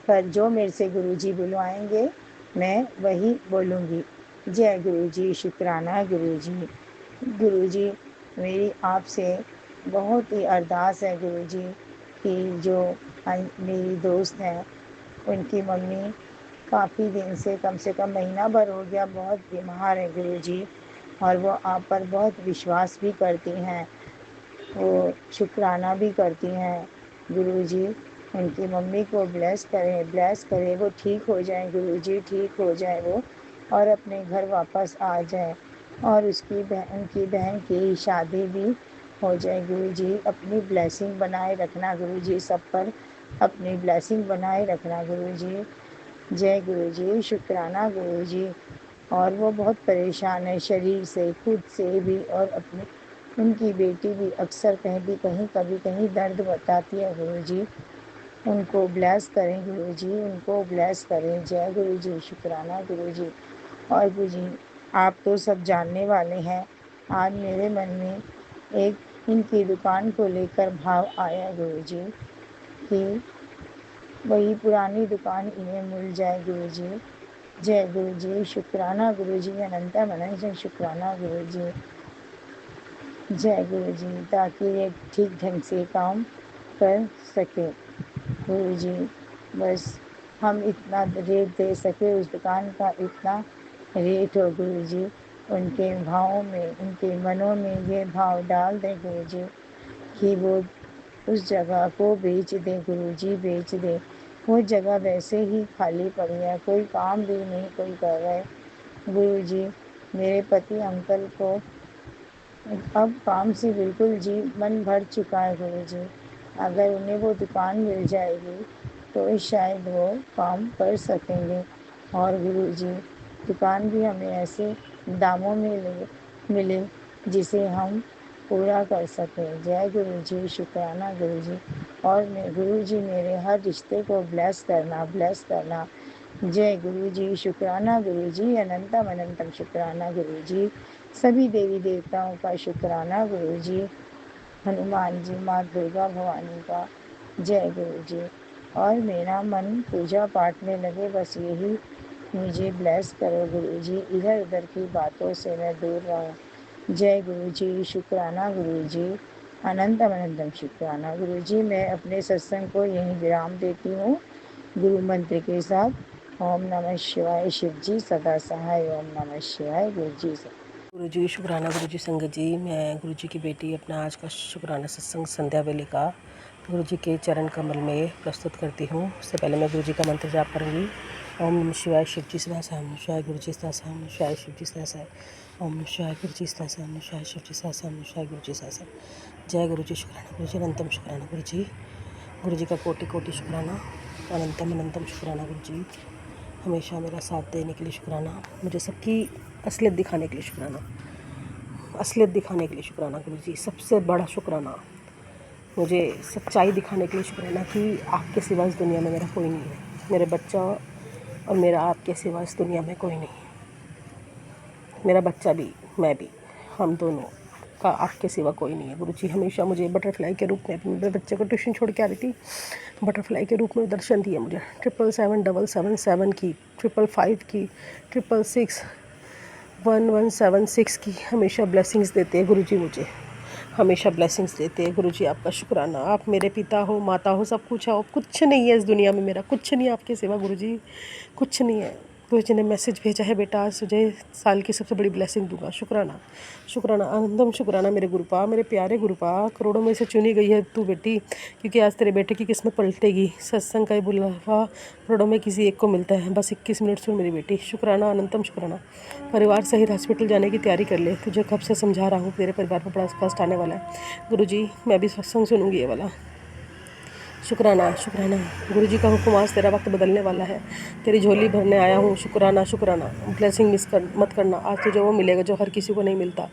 Speaker 5: पर जो मेरे से गुरु जी बुलवाएंगे मैं वही बोलूँगी। जय गुरु जी, शुक्राना गुरु जी। गुरु जी मेरी आपसे बहुत ही अरदास है गुरु जी, कि जो मेरी दोस्त हैं उनकी मम्मी काफ़ी दिन से कम महीना भर हो गया बहुत बीमार है गुरु जी, और वो आप पर बहुत विश्वास भी करती हैं, वो शुक्राना भी करती हैं गुरु जी। उनकी मम्मी को ब्लेस करें, वो ठीक हो जाए गुरु जी, ठीक हो जाए वो, और अपने घर वापस आ जाए, और उनकी बहन की शादी भी हो जाए गुरु जी। अपनी ब्लेसिंग बनाए रखना गुरु जी, सब पर अपनी ब्लेसिंग बनाए रखना गुरु जी। जय गुरु जी, शुक्राना गुरु जी। और वो बहुत परेशान है शरीर से, खुद से भी, और अपनी उनकी बेटी भी अक्सर कभी कहीं दर्द बताती है गुरु जी। उनको ब्लेस करें गुरु जी, उनको ब्लेस करें। जय गुरु जी, शुक्राना गुरु जी। और गुरु जी आप तो सब जानने वाले हैं, आज मेरे मन में एक इनकी दुकान को लेकर भाव आया गुरु जी, कि वही पुरानी दुकान इन्हें मिल जाए गुरु जी। जय गुरु जी, शुक्राना गुरु जी, अनंता मनन शुक्राना गुरु जी। जय गुरु जी, ताकि ये ठीक ढंग से काम कर सके गुरु जी। बस हम इतना रेट दे सके, उस दुकान का इतना रेट हो गुरु जी। उनके भावों में, उनके मनों में ये भाव डाल दें गुरु जी कि वो उस जगह को बेच दे गुरु जी, बेच दे। वो जगह वैसे ही खाली पड़ी है, कोई काम भी नहीं कोई कर रहा है गुरु जी। मेरे पति अंकल को अब काम से बिल्कुल जी मन भर चुका है गुरु जी। अगर उन्हें वो दुकान मिल जाएगी तो शायद वो काम कर सकेंगे। और गुरु जी, दुकान भी हमें ऐसे दामों में मिले जिसे हम पूरा कर सकें। जय गुरु जी, शुक्राना गुरु जी। और मैं गुरु जी, मेरे हर रिश्ते को ब्लेस करना, ब्लेस करना। जय गुरु जी, शुक्राना गुरु जी, अनंतम अनंतम शुक्राना गुरु जी। सभी देवी देवताओं का शुक्राना गुरु जी, हनुमान जी, माँ दुर्गा भवानी का। जय गुरु जी। और मेरा मन पूजा पाठ में लगे, बस यही मुझे ब्लेस करो गुरु जी। इधर उधर की बातों से मैं दूर रहूं। जय गुरु जी, शुक्राना गुरु जी, अनंतम अनंतम शुक्राना गुरु जी। मैं अपने सत्संग को यहीं विराम देती हूँ गुरु मंत्र के साथ। ओम नमः शिवाय, शिव जी सदा सहाय। ओम नमः शिवाय, गुरु जी
Speaker 6: गुरु जी शुक्राना। गुरु जी संगत जी, मैं गुरु जी की बेटी अपना आज का शुक्राना सत्संग संध्या वेले का गुरु जी के चरण कमल में प्रस्तुत करती हूँ। उससे पहले मैं गुरु जी का मंत्र जाप करूँगी। ओम नमः शिवाय, शिव जी सदा सहाय। ओम नमः शिवाय, गुरु जी सदा सहाय। ओम नमः शिवाय, शिव जी सदा सहाय। ओम नमः शिवाय, गुरु जी सदा सहाय। ओम नमः शिवाय, शिव जी सदा सहाय। ओम नमः शिवाय, गुरु जी सदा सहाय। जय गुरु जी, शुक्राना गुरु जी, अनंतम शुक्राना गुरु जी। गुरु जी का कोटि कोटि शुक्राना, अनंतम अनंतम शुक्राना गुरु जी। हमेशा मेरा साथ देने के लिए शुक्राना, मुझे सबकी असलियत दिखाने के लिए शुक्राना, असलियत दिखाने के लिए शुक्राना गुरु जी। सबसे बड़ा शुक्राना, मुझे सच्चाई दिखाने के लिए शुक्राना कि आपके सिवा इस दुनिया में मेरा कोई नहीं है। मेरे बच्चा और मेरा आपके सिवा इस दुनिया में कोई नहीं है। मेरा बच्चा भी, मैं भी, हम दोनों का आपके सिवा कोई नहीं है गुरु जी। हमेशा मुझे बटरफ्लाई के रूप में, अपने मेरे बच्चे को ट्यूशन छोड़ के आ रही थी, बटरफ्लाई के रूप में दर्शन दिए मुझे। 77777 की, 555 की, 666, 1176 की हमेशा ब्लेसिंग्स देते हैं गुरु जी मुझे, हमेशा ब्लेसिंग्स देते हैं गुरु जी। आपका शुक्राना। आप मेरे पिता हो, माता हो, सब कुछ हो। कुछ नहीं है इस दुनिया में मेरा, कुछ नहीं है आपके सिवा गुरु जी, कुछ नहीं है। गुरु जी ने मैसेज भेजा है, बेटा आज तुझे साल की सबसे बड़ी ब्लेसिंग दूंगा। शुक्राना, शुक्राना, आनंदम शुक्राना मेरे गुरुपा, मेरे प्यारे गुरुपा। करोड़ों में से चुनी गई है तू बेटी, क्योंकि आज तेरे बेटे की किस्मत पलटेगी। सत्संग का ये बुलावा करोड़ों में किसी एक को मिलता है। बस 21 मिनट सुन मेरी बेटी। शुक्राना, अनंतम शुक्राना। परिवार सहित हॉस्पिटल जाने की तैयारी कर ले, तुझे कब से समझा रहा हूँ, तेरे परिवार पर बड़ा कष्ट आने वाला है गुरु जी। मैं भी सत्संग सुनूंगी ये वाला। शुक्राना, शुक्राना गुरु जी का हुक्म, आज तेरा वक्त बदलने वाला है। तेरी झोली भरने आया हूँ। शुक्राना, शुक्राना। ब्लेसिंग मत करना, आज तुझे वो मिलेगा जो हर किसी को नहीं मिलता।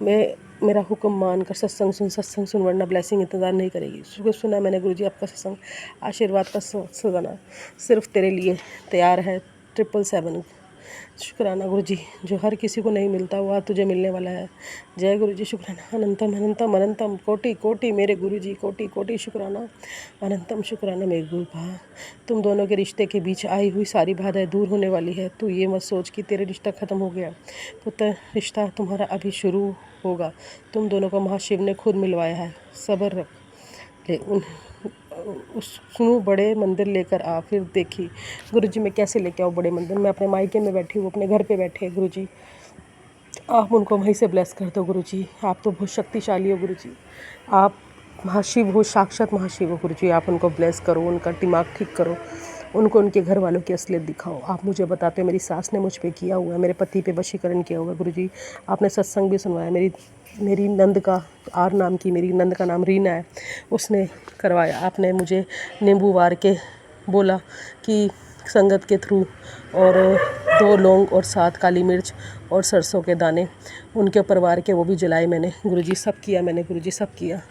Speaker 6: मेरा हुक्म मान कर सत्संग सुन, वरना ब्लेसिंग इंतज़ार नहीं करेगी। सुना मैंने गुरु जी आपका सत्संग, आशीर्वाद का सदाना सिर्फ तेरे लिए तैयार है। 777। शुक्राना गुरु जी, जो हर किसी को नहीं मिलता वो आज तुझे मिलने वाला है। जय गुरु जी, शुक्राना। अनंतम अनंतम अनंतम, कोटि कोटि मेरे गुरु जी, कोटि कोटि शुक्राना, अनंतम शुक्राना मेरे गुरु भा। तुम दोनों के रिश्ते के बीच आई हुई सारी बाधाएं दूर होने वाली है। तू ये मत सोच कि तेरे रिश्ता ख़त्म हो गया, पुत्र रिश्ता तुम्हारा अभी शुरू होगा। तुम दोनों को महाशिव ने खुद मिलवाया है। सब्र रख ले। सुनू बड़े मंदिर लेकर आ। फिर देखी गुरु जी मैं कैसे लेके आऊँ बड़े मंदिर। मैं अपने मायके में बैठी हूँ, अपने घर पे बैठे गुरु जी, आप उनको वहीं से ब्लेस कर दो गुरु जी। आप तो बहुत शक्तिशाली हो गुरु जी, आप महाशिव हो, साक्षात महाशिव हो गुरु जी। आप उनको ब्लेस करो, उनका दिमाग ठीक करो, उनको उनके घर वालों की असलियत दिखाओ। आप मुझे बताते हो, मेरी सास ने मुझ पे किया हुआ है, मेरे पति पे वशीकरण किया हुआ है गुरु जी। आपने सत्संग भी सुनवाया। मेरी नंद का, आर नाम की मेरी नंद का नाम रीना है, उसने करवाया। आपने मुझे नींबू वार के बोला कि संगत के थ्रू, और 2 लौंग और 7 काली मिर्च और सरसों के दाने उनके परिवार के वो भी जलाए मैंने गुरुजी, सब किया मैंने गुरुजी, सब किया।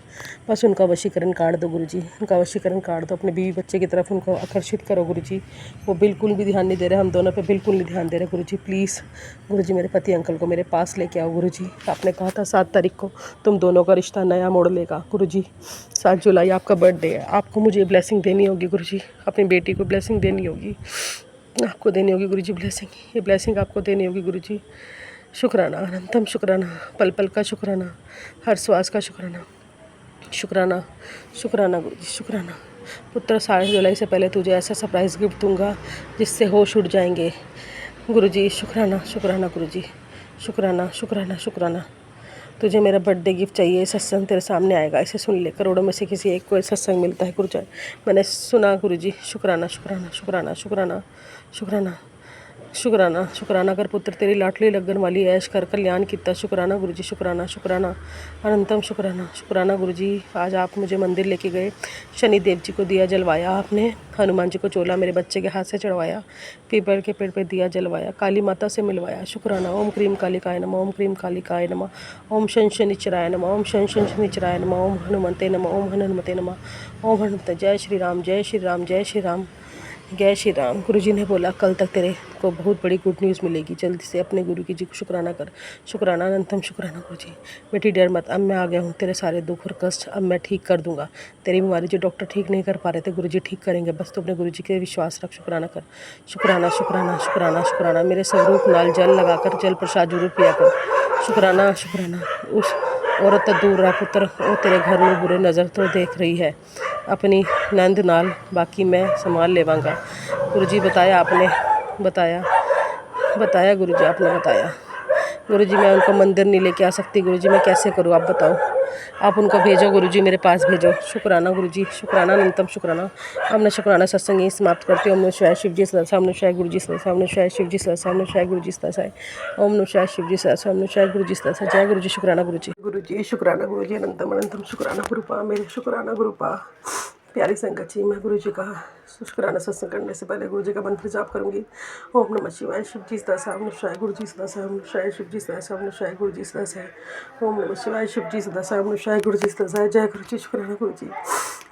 Speaker 6: बस उनका वशीकरण काट दो गुरुजी, उनका वशीकरण काट दो, अपने बीवी बच्चे की तरफ उनको आकर्षित करो गुरुजी। वो बिल्कुल भी ध्यान नहीं दे रहे, हम दोनों पे बिल्कुल नहीं ध्यान दे रहे गुरुजी। प्लीज़ गुरुजी मेरे पति अंकल को मेरे पास लेके आओ गुरुजी। आपने कहा था 7 तारीख को तुम दोनों का रिश्ता नया मोड़ लेगा गुरुजी। 7 जुलाई आपका बर्थडे है, आपको मुझे ब्लेसिंग देनी होगी गुरुजी, अपनी बेटी को ब्लेसिंग देनी होगी, आपको देनी होगी गुरुजी ब्लेसिंग, ये ब्लेसिंग आपको देनी होगी गुरुजी। शुक्राना, अनंतम शुक्राना, पल पल का शुक्राना, हर श्वास का शुक्राना, शुक्राना शुक्राना गुरुजी, शुक्राना। पुत्र 7 जुलाई से पहले तुझे ऐसा सरप्राइज़ गिफ्ट दूंगा जिससे होश उड़ जाएंगे गुरुजी। शुक्राना शुक्राना गुरुजी, शुक्राना शुक्राना शुक्राना। तुझे मेरा बर्थडे गिफ्ट चाहिए, सत्संग तेरे सामने आएगा, इसे सुन ले। करोड़ों में से किसी एक को सत्संग मिलता है गुरुजी, मैंने सुना गुरुजी। शुक्राना शुक्राना शुक्राना शुक्राना शुक्राना शुक्राना शुक्राना कर पुत्र, तेरी लाटली लगन वाली ऐश कर कल्याण किता। शुक्राना गुरुजी, शुक्राना शुक्राना, अनंतम शुक्राना, शुक्राना गुरुजी। आज आप मुझे मंदिर लेके गए, शनि देव जी को दिया जलवाया आपने, हनुमान जी को चोला मेरे बच्चे के हाथ से चढ़वाया, पीपल के पेड़ पे दिया जलवाया, काली माता से मिलवाया। शुक्राना। ओम क्रीम कालिकाय नमः, ओम क्रीम कालिकाय नमः, ओम शन शनिचराय नमः, ओम शन शनिचराय नमः, ओम हनुमते नमः, ओम हनुमते नमः, ओम हनुमते। जय श्री राम, जय श्री राम, जय श्री राम, जय श्री राम। गुरुजी ने बोला कल तक तेरे को बहुत बड़ी गुड न्यूज़ मिलेगी, जल्दी से अपने गुरु की जी को शुक्राना कर। शुक्राना, अनंतम शुक्राना गुरुजी। बेटी डर मत, अब मैं आ गया हूँ, तेरे सारे दुख और कष्ट अब मैं ठीक कर दूंगा। तेरी बीमारी जो डॉक्टर ठीक नहीं कर पा रहे थे गुरुजी ठीक करेंगे, बस तो अपने गुरुजी के विश्वास रख। शुक्राना कर। शुक्राना शुक्राना शुक्राना शुक्राना। मेरे स्वरूप नाल जल लगाकर जल प्रसाद जरूर पिया कर। शुक्राना शुक्राना। उस औरत तो दूर रहा पुत्र, वो तेरे घर में बुरे नज़र तो देख रही है, अपनी नंद नाल बाकी मैं संभाल लेवांगा। गुरुजी बताया आपने, बताया गुरुजी आपने बताया। गुरुजी मैं उनको मंदिर नहीं लेके आ सकती गुरुजी, मैं कैसे करूँ आप बताओ, आप उनको भेजो गुरुजी, मेरे पास भेजो। शुक्राना गुरुजी, शुक्राना, अनंतम शुक्राना। हमने शुक्राना सत्संग यहीं समाप्त करती हूँ। ओम नमः शिवाय शिव जी सदा, ओम नमः शिवाय गुरुजी सदा, ओम नमः शिवाय शिव जी सदा, ओम नमः शिवाय गुरुजी सदा, ओम नमः शिवाय शिव जी सदा, ओम नमः शिवाय गुरुजी सदा। जय गुरुजी, शुक्राना गुरुजी। गुरुजी शुक्राना गुरुजी, अनंतम अनंतम शुक्राना गुरुपा, मेरे शुक्राना गुरुपा। प्यारी संगत जी, मैं गुरु जी का शुक्राना सत्संग करने से पहले गुरु जी का मंत्र जाप करूंगी। ओम नमः शिवाय शिव जी सदा, ओम नमः शिवाय गुरु जी सदा, ओम नमः शिवाय शिव जी सदा, ओम नमः शिवाय गुरु जी सदा, ओम नमः शिवाय शिव जी सदा, ओम नमः शिवाय गुरु जी सदा। जय गुरु जी, शुक्राना गुरु जी।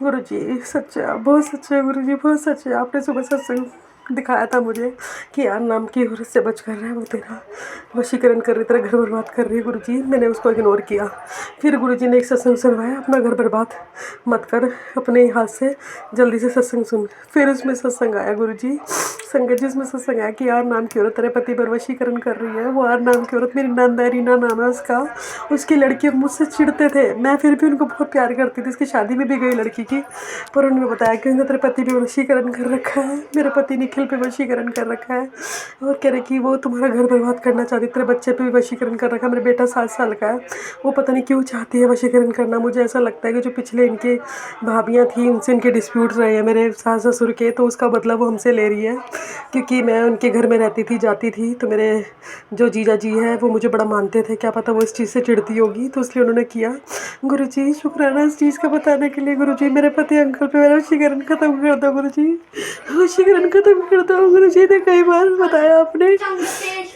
Speaker 6: गुरु जी सच्चा, बहुत सच्चा गुरु जी, बहुत सच्चा। आपने सुबह सत्संग दिखाया था मुझे कि यार नाम की औरत से बच कर रहा है, वो तेरा वशीकरण कर रही, तेरा घर बर्बाद कर रही है गुरुजी। मैंने उसको इग्नोर किया। फिर गुरुजी ने एक सत्संग सुनवाया, अपना घर बर्बाद मत कर, अपने हाथ से जल्दी से सत्संग सुन। फिर उसमें सत्संग आया गुरुजी, संगत जी उसमें सत्संग आया कि यार नाम की औरत तेरे पति पर वशीकरण कर रही है। वो यार नाम की औरत मेरी नंद है, रीना नाम है उसका। उसकी लड़के मुझसे चिढ़ते थे, मैं फिर भी उनको बहुत प्यार करती थी। उसकी शादी में भी गई लड़की की, पर उन्होंने बताया कि तेरे पति पर वशीकरण कर रखा है, मेरे पति निखिल पे वशीकरण कर रखा है, और कह रहे कि वो तुम्हारा घर बर्बाद करना चाहती, तेरे बच्चे पे भी वशीकरण कर रखा है। मेरा बेटा 7 साल का है, वो पता नहीं क्यों चाहती है वशीकरण करना। मुझे ऐसा लगता है कि जो पिछले इनके भाभियाँ थी उनसे इनके डिस्प्यूट रहे हैं मेरे सास ससुर के, तो उसका बदला वो हमसे ले रही है। क्योंकि मैं उनके घर में रहती थी, जाती थी, तो मेरे जो जीजा जी है वो मुझे बड़ा मानते थे, क्या पता वो इस चीज़ से चिढ़ती होगी, तो इसलिए उन्होंने किया। गुरुजी शुक्राना इस चीज़ का बताने के लिए। गुरुजी मेरे पति अंकल पे मेरा वशीकरण खत्म कर दो गुरुजी, वशीकरण खत्म कर दो। गुरुजी ने कई बार बताया आपने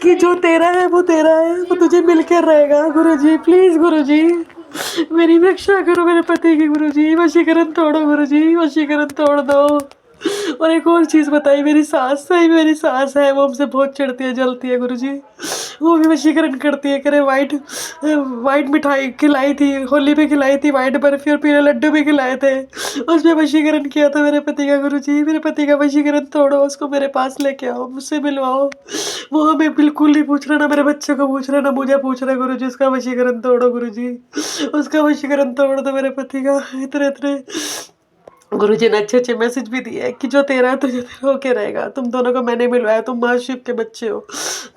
Speaker 6: कि जो तेरा है वो तेरा है, वो तुझे मिलकर रहेगा। गुरुजी प्लीज़ गुरुजी मेरी रक्षा करो मेरे पति की गुरुजी, वशीकरण तोड़ो गुरुजी, वशीकरण तोड़ दो। और एक और चीज़ बताई, मेरी सास, सही मेरी सास है, वो हमसे बहुत चिढ़ती है, जलती है गुरुजी, वो भी वशीकरण करती है। करे वाइट मिठाई खिलाई थी, होली पे खिलाई थी, वाइट बर्फी और पीले लड्डू भी खिलाए थे, उसमें वशीकरण किया था मेरे पति का। गुरुजी मेरे पति का वशीकरण तोड़ो, उसको मेरे पास लेके आओ, मुझसे मिलवाओ। वो हमें बिल्कुल नहीं पूछ रहा, ना मेरे बच्चे को पूछ रहा, ना मुझे पूछ रहा। गुरुजी उसका वशीकरण तोड़ो गुरुजी, उसका वशीकरण तोड़ दो मेरे पति का। इतने गुरुजी ने अच्छे अच्छे मैसेज भी दिए कि जो तेरा है तुझे तेरा होके रहेगा। तुम दोनों को मैंने मिलवाया, तुम माँ शिव के बच्चे हो।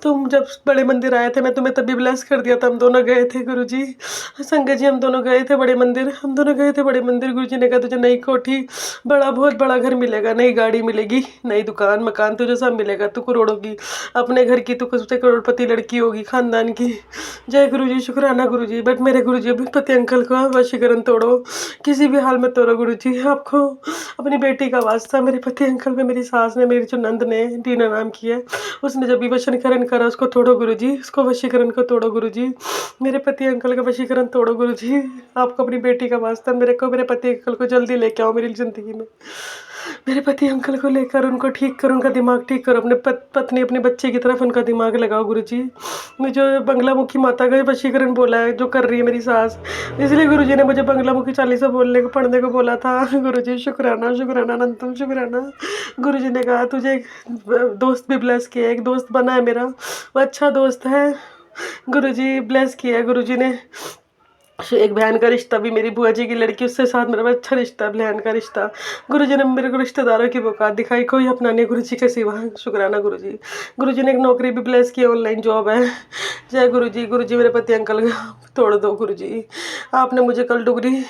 Speaker 6: तुम जब बड़े मंदिर आए थे मैं तुम्हें तभी ब्लेस कर दिया था, हम दोनों गए थे गुरुजी, संगत जी हम दोनों गए थे बड़े मंदिर, हम दोनों गए थे बड़े मंदिर। गुरुजी ने कहा तुझे नई कोठी, बहुत बड़ा घर मिलेगा, नई गाड़ी मिलेगी, नई दुकान मकान, तुझे सब मिलेगा, तू करोड़ों की अपने घर की, तू करोड़पति लड़की होगी खानदान की। जय गुरुजी, शुक्राना गुरुजी। बट मेरे गुरुजी अभी पति अंकल का वशीकरण तोड़ो, किसी भी हाल में तोड़ो गुरुजी, आपको को अपनी बेटी का वास्ता मेरे पति अंकल पे मेरी सास ने, मेरी जो नंद ने, टीना नाम की है, उसने जब भी वशीकरण करा उसको तोड़ो गुरुजी, उसको वशीकरण को तोड़ो गुरुजी, मेरे पति अंकल का वशीकरण तोड़ो गुरुजी। आपको अपनी बेटी का वास्ता मेरे को, मेरे पति अंकल को जल्दी लेके आओ मेरी ज़िंदगी में। मेरे पति अंकल को लेकर उनको ठीक करो, उनका दिमाग ठीक करो, अपने पत्नी अपने बच्चे की तरफ उनका दिमाग लगाओ गुरुजी। मुझे बंगलामुखी माता का वशीकरण बोला है जो कर रही है मेरी सास, इसलिए गुरुजी ने मुझे बंगलामुखी चालीसा बोलने को, पढ़ने को बोला था। गुरुजी शुक्राना, शुक्राना, अनंतम शुक्राना। गुरुजी ने कहा तुझे एक दोस्त भी ब्लेस किया, एक दोस्त बना है मेरा, वो अच्छा दोस्त है। गुरुजी ब्लेस किया है गुरुजी ने। एक बहन का रिश्ता भी, मेरी बुआ जी की लड़की, उससे साथ मेरा अच्छा रिश्ता, बहन का रिश्ता। गुरुजी ने मेरे को रिश्तेदारों की औकात दिखाई, कोई अपना नहीं गुरुजी के सिवा। शुक्राना गुरुजी। गुरुजी ने एक नौकरी भी ब्लेस की, ऑनलाइन जॉब है। जय गुरुजी। गुरुजी मेरे पति अंकल का तोड़ दो गुरुजी। आपने मुझे कल डुगरी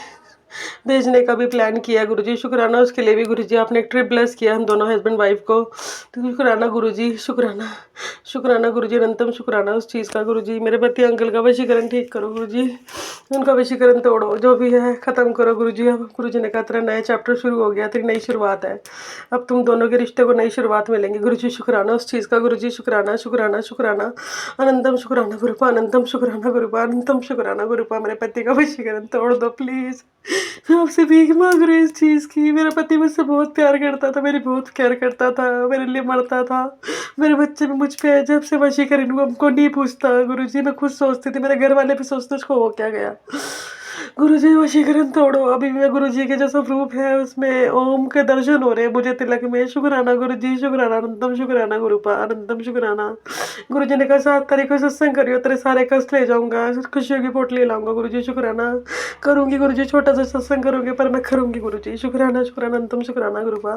Speaker 6: भेजने का भी प्लान किया गुरुजी, शुक्राना उसके लिए भी गुरुजी। आपने एक ट्रिप ब्लेस किया हम दोनों हस्बैंड वाइफ को, तो शुक्राना गुरुजी, शुक्राना, शुक्राना गुरुजी, अनंतम शुक्राना उस चीज़ का गुरुजी। मेरे पति अंकल का वशीकरण ठीक करो गुरुजी, उनका वशीकरण तोड़ो, जो भी है ख़त्म करो गुरुजी। अब गुरुजी ने कहा तेरा नया चैप्टर शुरू हो गया, तेरी नई शुरुआत है, अब तुम दोनों के रिश्ते को नई शुरुआत मिलेंगी गुरुजी। शुक्राना उस चीज़ का गुरुजी, शुक्राना, शुक्राना, शुक्राना, अनंतम शुक्राना गुरुपा, अनंतम शुक्राना गुरुपा, अनंतम शुक्राना गुरुपा। मेरे पति का वशीकरण तोड़ दो प्लीज़, मैं आपसे भीख मांग रही हूँ इस चीज़ की। मेरा पति मुझसे बहुत प्यार करता था, मेरी बहुत केयर करता था, मेरे लिए मरता था। मेरे बच्चे भी मुझ पे जब से वशीकरण हुआ हमको नहीं पूछता गुरुजी, मैं खुद सोचती थी, मेरे घर वाले भी सोचते उसको हो क्या गया। गुरुजी वशीकरण तोड़ो, अभी मैं गुरुजी के जो स्वरूप है उसमें ओम के दर्शन हो रहे हैं मुझे तिलक में। शुक्राना गुरुजी, शुक्राना, अनंतम शुक्राना गुरुपा, अनंतम शुक्राना। गुरुजी ने कहा 7 तारीख को सत्संग करियो, तेरे सारे कष्ट ले जाऊंगा, खुशियों की पोटली लाऊंगा गुरुजी। शुक्राना करूंगी गुरुजी, छोटा सा सत्संग करूंगी पर मैं करूंगी गुरुजी। शुक्राना, शुक्राना, अनंतम शुक्राना गुरुपा,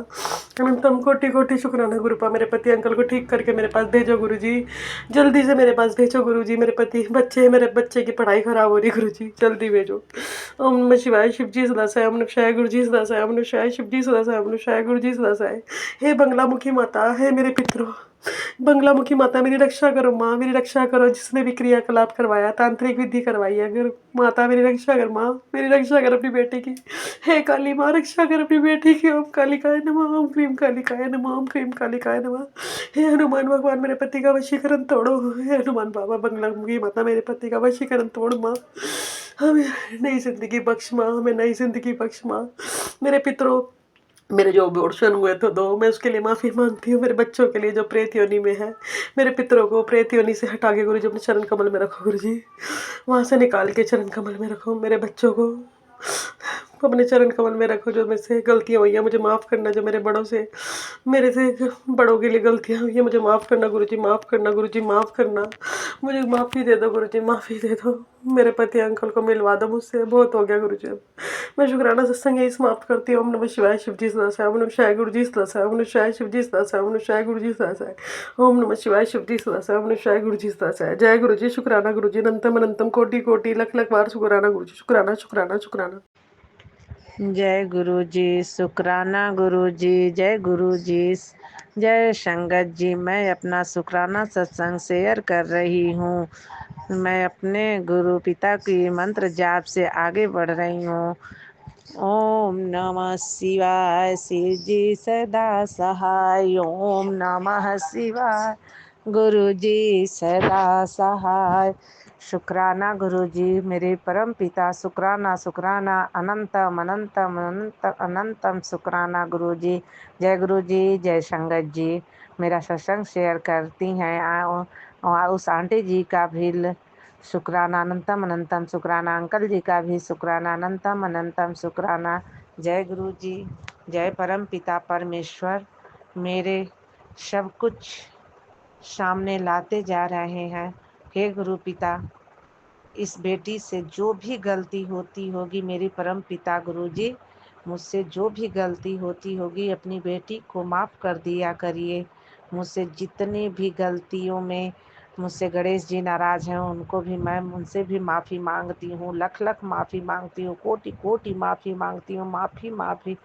Speaker 6: अनंतम कोटि कोटि शुक्राना गुरुपा। मेरे पति अंकल को ठीक करके मेरे पास भेजो गुरुजी, जल्दी से मेरे पास भेजो गुरुजी। मेरे पति बच्चे, मेरे बच्चे की पढ़ाई खराब हो रही गुरुजी, जल्दी भेजो। ओम नमः शिवाय, शिवजी सदा सहाय, ओम नमः शिवाय, गुरुजी सदा सहाय, ओम नमः शिवाय, शिवजी सदा सहाय, ओम नमः शिवाय, गुरुजी सदा सहाय। हे बंगलामुखी माता, हे मेरे पितरों, बंगलामुखी माता मेरी रक्षा करो माँ, मेरी रक्षा करो। जिसने भी क्रियाकलाप करवाया, तांत्रिक विधि करवाई है, अगर माता मेरी रक्षा कर माँ, मेरी रक्षा कर अपनी बेटी की। हे काली माँ रक्षा कर अपनी बेटी की। ओम कालिकाय नमः, ओम क्रीम कालिकाय नमः, ओम क्रीम कालिकाय नमः। हे हनुमान भगवान मेरे पति का वशीकरण तोड़ो। हे हनुमान बाबा बंगलामुखी माता मेरे पति का वशीकरण तोड़ माँ, हमें नई जिंदगी बख्श माँ, हमें नई जिंदगी बख्श माँ। मेरे पितरों, मेरे जो अबॉर्शन हुए थे 2, मैं उसके लिए माफ़ी मांगती हूँ। मेरे बच्चों के लिए जो प्रेत योनि में है, मेरे पितरों को प्रेत योनि से हटा के गुरुजी अपने चरण कमल में रखो गुरुजी, वहाँ से निकाल के चरण कमल में रखो। मेरे बच्चों को अपने चरण कमल में रखो। जो मुझसे गलतियाँ हुई हैं मुझे माफ़ करना, जो मेरे बड़ों से, मेरे से बड़ों के लिए गलतियाँ हुई हैं मुझे माफ़ करना गुरुजी, माफ़ करना गुरुजी, माफ़ करना, मुझे माफ़ी दे दो गुरुजी, माफ़ी दे दो। मेरे पति अंकल को मिलवा दो मुझसे, बहुत हो गया गुरुजी। अब मैं शुक्राना सत्संग यही समाप्त करती हूँ। ओम नमः शिवाय, शिवजी सदा सहाय, ओम नमः शिवाय, गुरुजी सदा सहाय, ओम नमः शिवाय, शिवजी सदा सहाय, ओम नमः शिवाय, गुरुजी सदा सहाय, ओम नमः शिवाय, शिवजी सदा सहाय, ओम नमः शिवाय, गुरुजी सदा सहाय। जय गुरुजी। शुक्राना गुरुजी, अनंतम अनंतम कोटि कोटि लख लख बार शुक्राना गुरुजी, शुक्राना, शुक्राना, शुक्राना।
Speaker 5: जय गुरु जी, शुक्राना गुरु जी, जय गुरु जी, जय संगत जी। मैं अपना शुक्राना सत्संग शेयर कर रही हूँ। मैं अपने गुरु पिता की मंत्र जाप से आगे बढ़ रही हूँ। ओम नमः शिवाय, शिव जी सदा सहाय, ओम नमः शिवाय, गुरु जी सदा सहाय। शुक्राना गुरु जी, मेरे परम पिता, शुक्राना, शुक्राना, अनंतम अनंतम अनंत अनंतम शुक्राना गुरु जी। जय गुरु जी, जय संगत जी। मेरा सत्संग शेयर करती हैं उस आंटी जी का भी शुक्राना, अनंतम अनंतम शुक्राना, अंकल जी का भी शुक्राना, अनंतम अनंतम शुक्राना। जय गुरु जी, जय परम पिता परमेश्वर। मेरे सब कुछ सामने लाते जा रहे हैं। हे गुरु पिता, इस बेटी से जो भी गलती होती होगी, मेरे परम पिता गुरु जी, मुझसे जो भी गलती होती होगी अपनी बेटी को माफ़ कर दिया करिए। मुझसे जितनी भी गलतियों में मुझसे गणेश जी नाराज़ हैं, उनको भी मैं उनसे भी माफ़ी मांगती हूँ, लख लख माफ़ी मांगती हूँ, कोटि कोटि माफ़ी मांगती हूँ, माफ़ी माफ़ी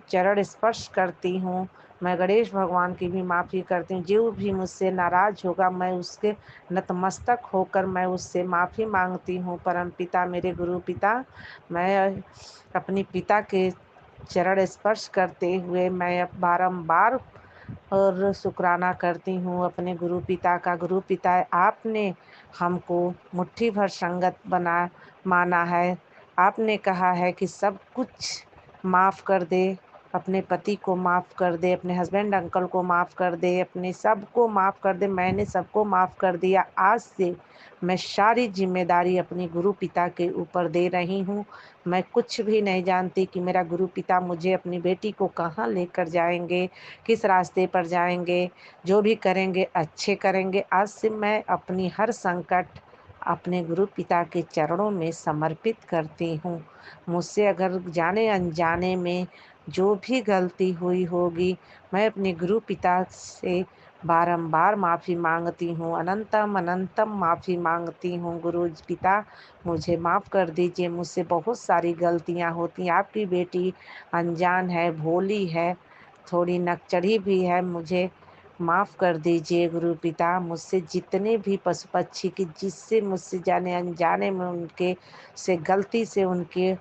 Speaker 5: चरण स्पर्श करती हूँ। मैं गणेश भगवान की भी माफ़ी करती हूँ। जो भी मुझसे नाराज़ होगा मैं उसके नतमस्तक होकर मैं उससे माफ़ी मांगती हूँ। परम पिता, मेरे गुरु पिता, मैं अपनी पिता के
Speaker 7: चरण स्पर्श करते हुए मैं अब बारंबार और शुक्राना करती हूँ अपने गुरु पिता का। गुरु पिता, आपने हमको मुट्ठी भर संगत माना है। आपने कहा है कि सब कुछ माफ़ कर दे, अपने पति को माफ़ कर दे, अपने हस्बैंड अंकल को माफ़ कर दे, अपने सबको माफ़ कर दे। मैंने सबको माफ़ कर दिया। आज से मैं सारी जिम्मेदारी अपने गुरु पिता के ऊपर दे रही हूँ। मैं कुछ भी नहीं जानती कि मेरा गुरु पिता मुझे अपनी बेटी को कहाँ लेकर जाएंगे, किस रास्ते पर जाएंगे। जो भी करेंगे अच्छे करेंगे। आज से मैं अपनी हर संकट अपने गुरु पिता के चरणों में समर्पित करती हूँ। मुझसे अगर जाने अनजाने में जो भी गलती हुई होगी, मैं अपने गुरु पिता से बारंबार माफ़ी मांगती हूँ, अनंतम अनंतम माफ़ी मांगती हूँ। गुरु पिता, मुझे माफ़ कर दीजिए, मुझसे बहुत सारी गलतियाँ होती हैं। आपकी बेटी अनजान है, भोली है, थोड़ी नकचढ़ी भी है। मुझे माफ़ कर दीजिए गुरु पिता। मुझसे जितने भी पशु पक्षी की जिससे मुझसे जाने अनजाने में उनके से गलती से उनके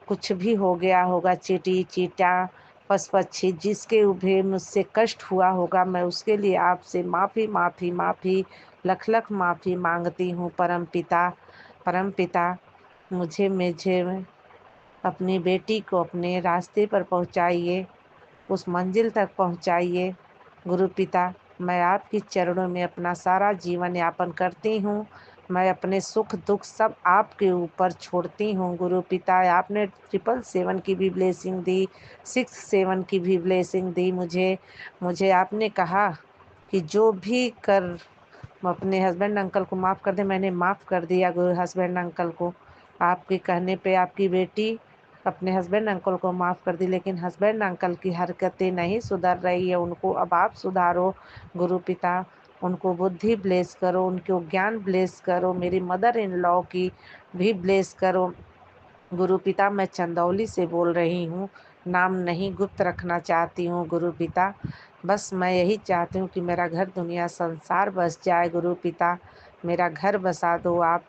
Speaker 7: कुछ भी हो गया होगा, चींटी चींटा पशु पक्षी जिसके भी मुझसे कष्ट हुआ होगा, मैं उसके लिए आपसे माफ़ी माफ़ी माफ़ी लख लख माफ़ी मांगती हूँ। परम पिता, मुझे अपनी बेटी को अपने रास्ते पर पहुँचाइए, उस मंजिल तक पहुँचाइए। गुरु पिता, मैं आपके चरणों में अपना सारा जीवन यापन करती हूँ। मैं अपने सुख दुख सब आपके ऊपर छोड़ती हूँ। गुरु पिता, आपने 777 की भी ब्लेसिंग दी, 67 की भी ब्लेसिंग दी मुझे आपने कहा कि जो भी कर अपने हस्बैंड अंकल को माफ़ कर दे। मैंने माफ़ कर दिया गुरु हस्बैंड अंकल को। आपके कहने पे आपकी बेटी अपने हस्बैंड अंकल को माफ़ कर दी, लेकिन हस्बैंड अंकल की हरकतें नहीं सुधर रही है। उनको अब आप सुधारो गुरु पिता। उनको बुद्धि ब्लेस करो, उनको ज्ञान ब्लेस करो, मेरी मदर इन लॉ की भी ब्लेस करो। गुरु पिता, मैं चंदौली से बोल रही हूँ, नाम नहीं गुप्त रखना चाहती हूँ गुरु पिता। बस मैं यही चाहती हूँ कि मेरा घर दुनिया संसार बस जाए। गुरु पिता, मेरा घर बसा दो आप।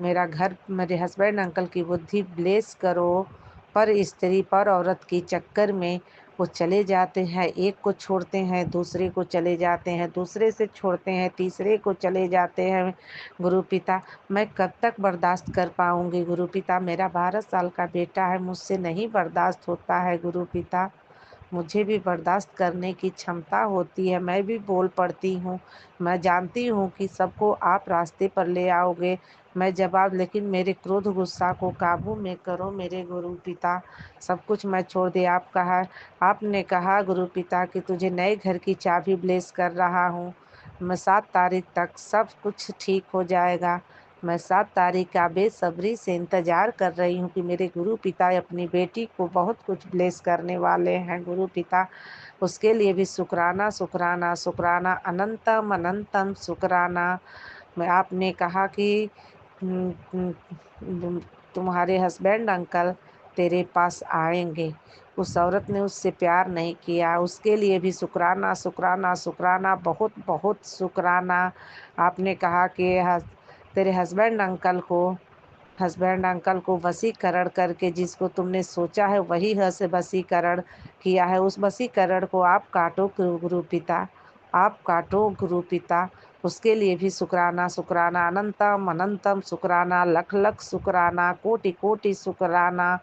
Speaker 7: मेरा घर, मेरे हस्बैंड अंकल की बुद्धि ब्लेस करो। पर स्त्री पर औरत के चक्कर में वो चले जाते हैं, एक को छोड़ते हैं दूसरे को चले जाते हैं, दूसरे से छोड़ते हैं तीसरे को चले जाते हैं। गुरु पिता, मैं कब तक बर्दाश्त कर पाऊंगी गुरु पिता। मेरा 12 साल का बेटा है, मुझसे नहीं बर्दाश्त होता है गुरु पिता। मुझे भी बर्दाश्त करने की क्षमता होती है, मैं भी बोल पड़ती हूँ। मैं जानती हूँ कि सबको आप रास्ते पर ले आओगे, मैं जवाब, लेकिन मेरे क्रोध गुस्सा को काबू में करो मेरे गुरु पिता। सब कुछ मैं छोड़ दे। आपने कहा गुरु पिता कि तुझे नए घर की चाबी ब्लेस कर रहा हूँ। मैं 7 तारीख तक सब कुछ ठीक हो जाएगा। मैं 7 तारीख का बेसब्री से इंतज़ार कर रही हूँ कि मेरे गुरु पिता अपनी बेटी को बहुत कुछ ब्लेस करने वाले हैं गुरु पिता। उसके लिए भी शुक्राना शुक्राना शुक्राना, अनंतम अनंतम शुक्राना। आपने कहा कि तुम्हारे हस्बैंड अंकल तेरे पास आएंगे। उस औरत ने उससे प्यार नहीं किया, उसके लिए भी शुक्राना शुक्राना शुक्राना, बहुत बहुत शुक्राना। आपने कहा कि तेरे हस्बैंड अंकल को वशीकरण करके जिसको तुमने सोचा है वही से वशीकरण किया है। उस वशीकरण को आप काटो गुरु पिता, आप काटो गुरु पिता। उसके लिए भी शुक्राना शुक्राना, अनंतम अनंतम शुक्राना, लख लख शुक्राना, कोटि कोटि शुक्राना।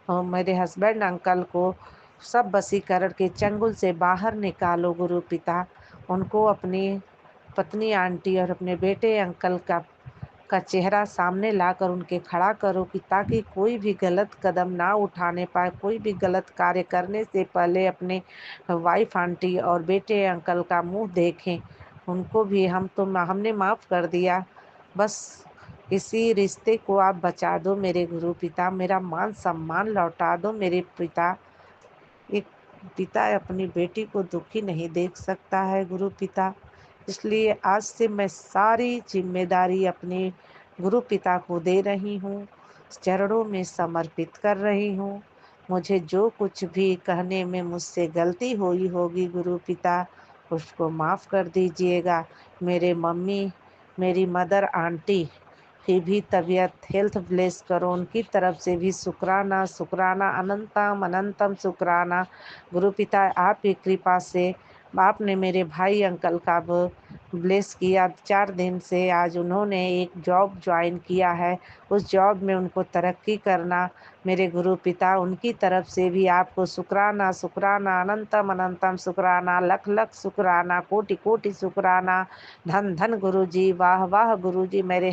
Speaker 7: मेरे हस्बैंड अंकल को सब वशीकरण के चंगुल से बाहर निकालो गुरु पिता। उनको अपनी पत्नी आंटी और अपने बेटे अंकल का चेहरा सामने लाकर उनके खड़ा करो कि ताकि कोई भी गलत कदम ना उठाने पाए, कोई भी गलत कार्य करने से पहले अपने वाइफ आंटी और बेटे अंकल का मुंह देखें। उनको भी हमने माफ़ कर दिया। बस इसी रिश्ते को आप बचा दो मेरे गुरु पिता, मेरा मान सम्मान लौटा दो मेरे पिता। एक पिता अपनी बेटी को दुखी नहीं देख सकता है गुरु पिता। इसलिए आज से मैं सारी जिम्मेदारी अपने गुरु पिता को दे रही हूँ, चरणों में समर्पित कर रही हूँ। मुझे जो कुछ भी कहने में मुझसे गलती हुई होगी गुरु पिता, उसको माफ़ कर दीजिएगा। मेरी मदर आंटी की भी तबीयत हेल्थ ब्लेस करो, उनकी तरफ से भी शुक्राना शुक्राना अनंतम अनंतम शुक्राना। गुरु पिता आपकी कृपा से आपने मेरे भाई अंकल का ब्लेस किया। 4 दिन से आज उन्होंने एक जॉब ज्वाइन किया है, उस जॉब में उनको तरक्की करना मेरे गुरु पिता, उनकी तरफ से भी आपको शुक्राना शुक्राना अनंतम अनंतम शुक्राना, लख लख शुक्राना, कोटि कोटि शुक्राना। धन धन गुरु जी, वाह वाह गुरु जी। मेरे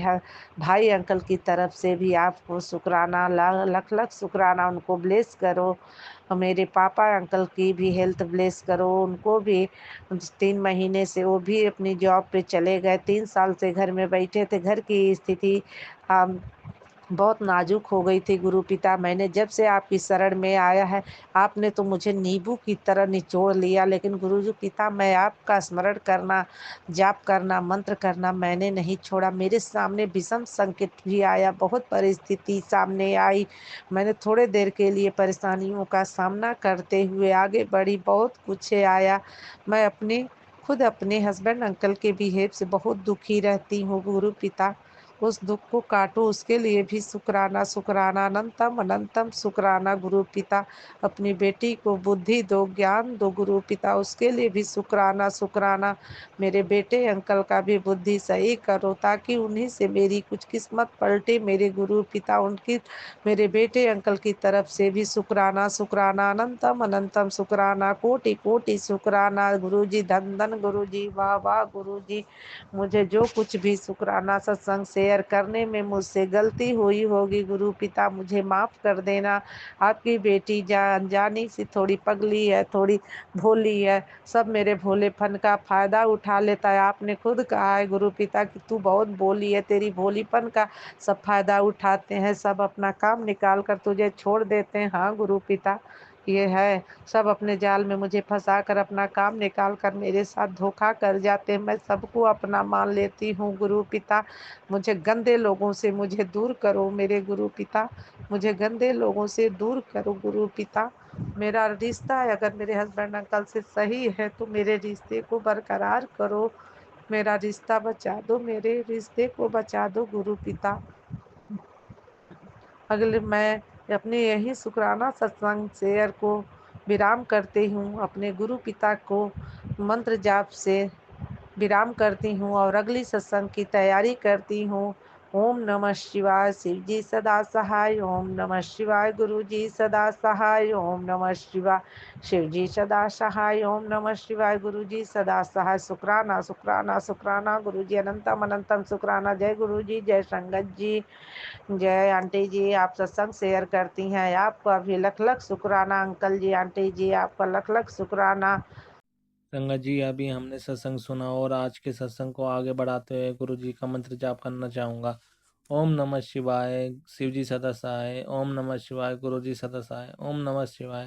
Speaker 7: भाई अंकल की तरफ से भी आपको शुक्राना, लख लख शुक्राना। उनको ब्लेस करो, मेरे पापा अंकल की भी हेल्थ ब्लेस करो, उनको भी 3 महीने से वो भी अपनी जॉब पे चले गए, 3 साल से घर में बैठे थे। घर की स्थिति बहुत नाजुक हो गई थी गुरु पिता। मैंने जब से आपकी शरण में आया है, आपने तो मुझे नींबू की तरह निचोड़ लिया, लेकिन गुरु जी पिता मैं आपका स्मरण करना, जाप करना, मंत्र करना मैंने नहीं छोड़ा। मेरे सामने विषम संकट भी आया, बहुत परिस्थिति सामने आई, मैंने थोड़े देर के लिए परेशानियों का सामना करते हुए आगे बढ़ी, बहुत कुछ आया। मैं खुद अपने हस्बैंड अंकल के बिहेव से बहुत दुखी रहती हूँ गुरु पिता, उस दुख को काटो, उसके लिए भी शुक्राना शुक्राना अनंतम अनंतम शुक्राना गुरु पिता। अपनी बेटी को बुद्धि दो, ज्ञान दो गुरु पिता, उसके लिए भी शुक्राना शुक्राना। मेरे बेटे अंकल का भी बुद्धि सही करो, ताकि उन्हीं से मेरी कुछ किस्मत पलटे मेरे गुरु पिता। उनकी मेरे बेटे अंकल की तरफ से भी शुक्राना शुक्राना अनंतम अनंतम शुक्राना, कोटि कोटि शुक्राना गुरु जी। धन धन गुरु जी, वाह वाह गुरु जी। मुझे जो कुछ भी शुक्राना सत्संग शेयर करने में मुझसे गलती हुई होगी गुरु पिता मुझे माफ़ कर देना। आपकी बेटी अनजानी सी थोड़ी पगली है, थोड़ी भोली है, सब मेरे भोलेपन का फ़ायदा उठा लेता है। आपने खुद कहा है गुरु पिता कि तू बहुत भोली है, तेरी भोलीपन का सब फ़ायदा उठाते हैं, सब अपना काम निकाल कर तुझे छोड़ देते हैं। हाँ गुरु पिता ये है, सब अपने जाल में मुझे फंसा कर अपना काम निकाल कर मेरे साथ धोखा कर जाते हैं। मैं सबको अपना मान लेती हूँ गुरु पिता। मुझे गंदे लोगों से मुझे दूर करो मेरे गुरु पिता, मुझे गंदे लोगों से दूर करो गुरु पिता। मेरा रिश्ता है अगर मेरे हस्बैंड अंकल से सही है तो मेरे रिश्ते को बरकरार करो, मेरा रिश्ता बचा दो, मेरे रिश्ते को बचा दो गुरु पिता। अगले मैं अपने यही शुक्राना सत्संग शेयर को विराम करती हूँ, अपने गुरु पिता को मंत्र जाप से विराम करती हूँ और अगली सत्संग की तैयारी करती हूँ। ओम नमः शिवाय, शिव जी सदा सहाय। ओम नमः शिवाय, गुरु जी सदा सहाय। ओम नमः शिवाय, शिव जी सदा सहाय। ओम नमः शिवाय, गुरु जी सदा सहाय। शुक्राना शुक्राना शुक्राना गुरु जी, अनंतम अनंतम शुक्राना। जय गुरु जी, जय संगत जी, जय आंटी जी। आप सत्संग शेयर करती हैं, आपका भी लख लख शुक्राना। अंकल जी, आंटी जी, आपका लख लख शुक्राना।
Speaker 1: संगत जी, अभी हमने सत्संग सुना और आज के सत्संग को आगे बढ़ाते हुए गुरु जी का मंत्र जाप करना चाहूँगा। ओम नमः शिवाय, शिव जी सदा सहाय। ओम नमः शिवाय, गुरु जी सदा सहाय। ओम नमः शिवाय,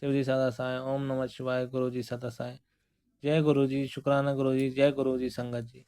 Speaker 1: शिव जी सदा सहाय। ओम नमः शिवाय, गुरु जी सदा सहाय। जय गुरु जी, शुक्राना गुरु जी, जय गुरु जी संगत जी।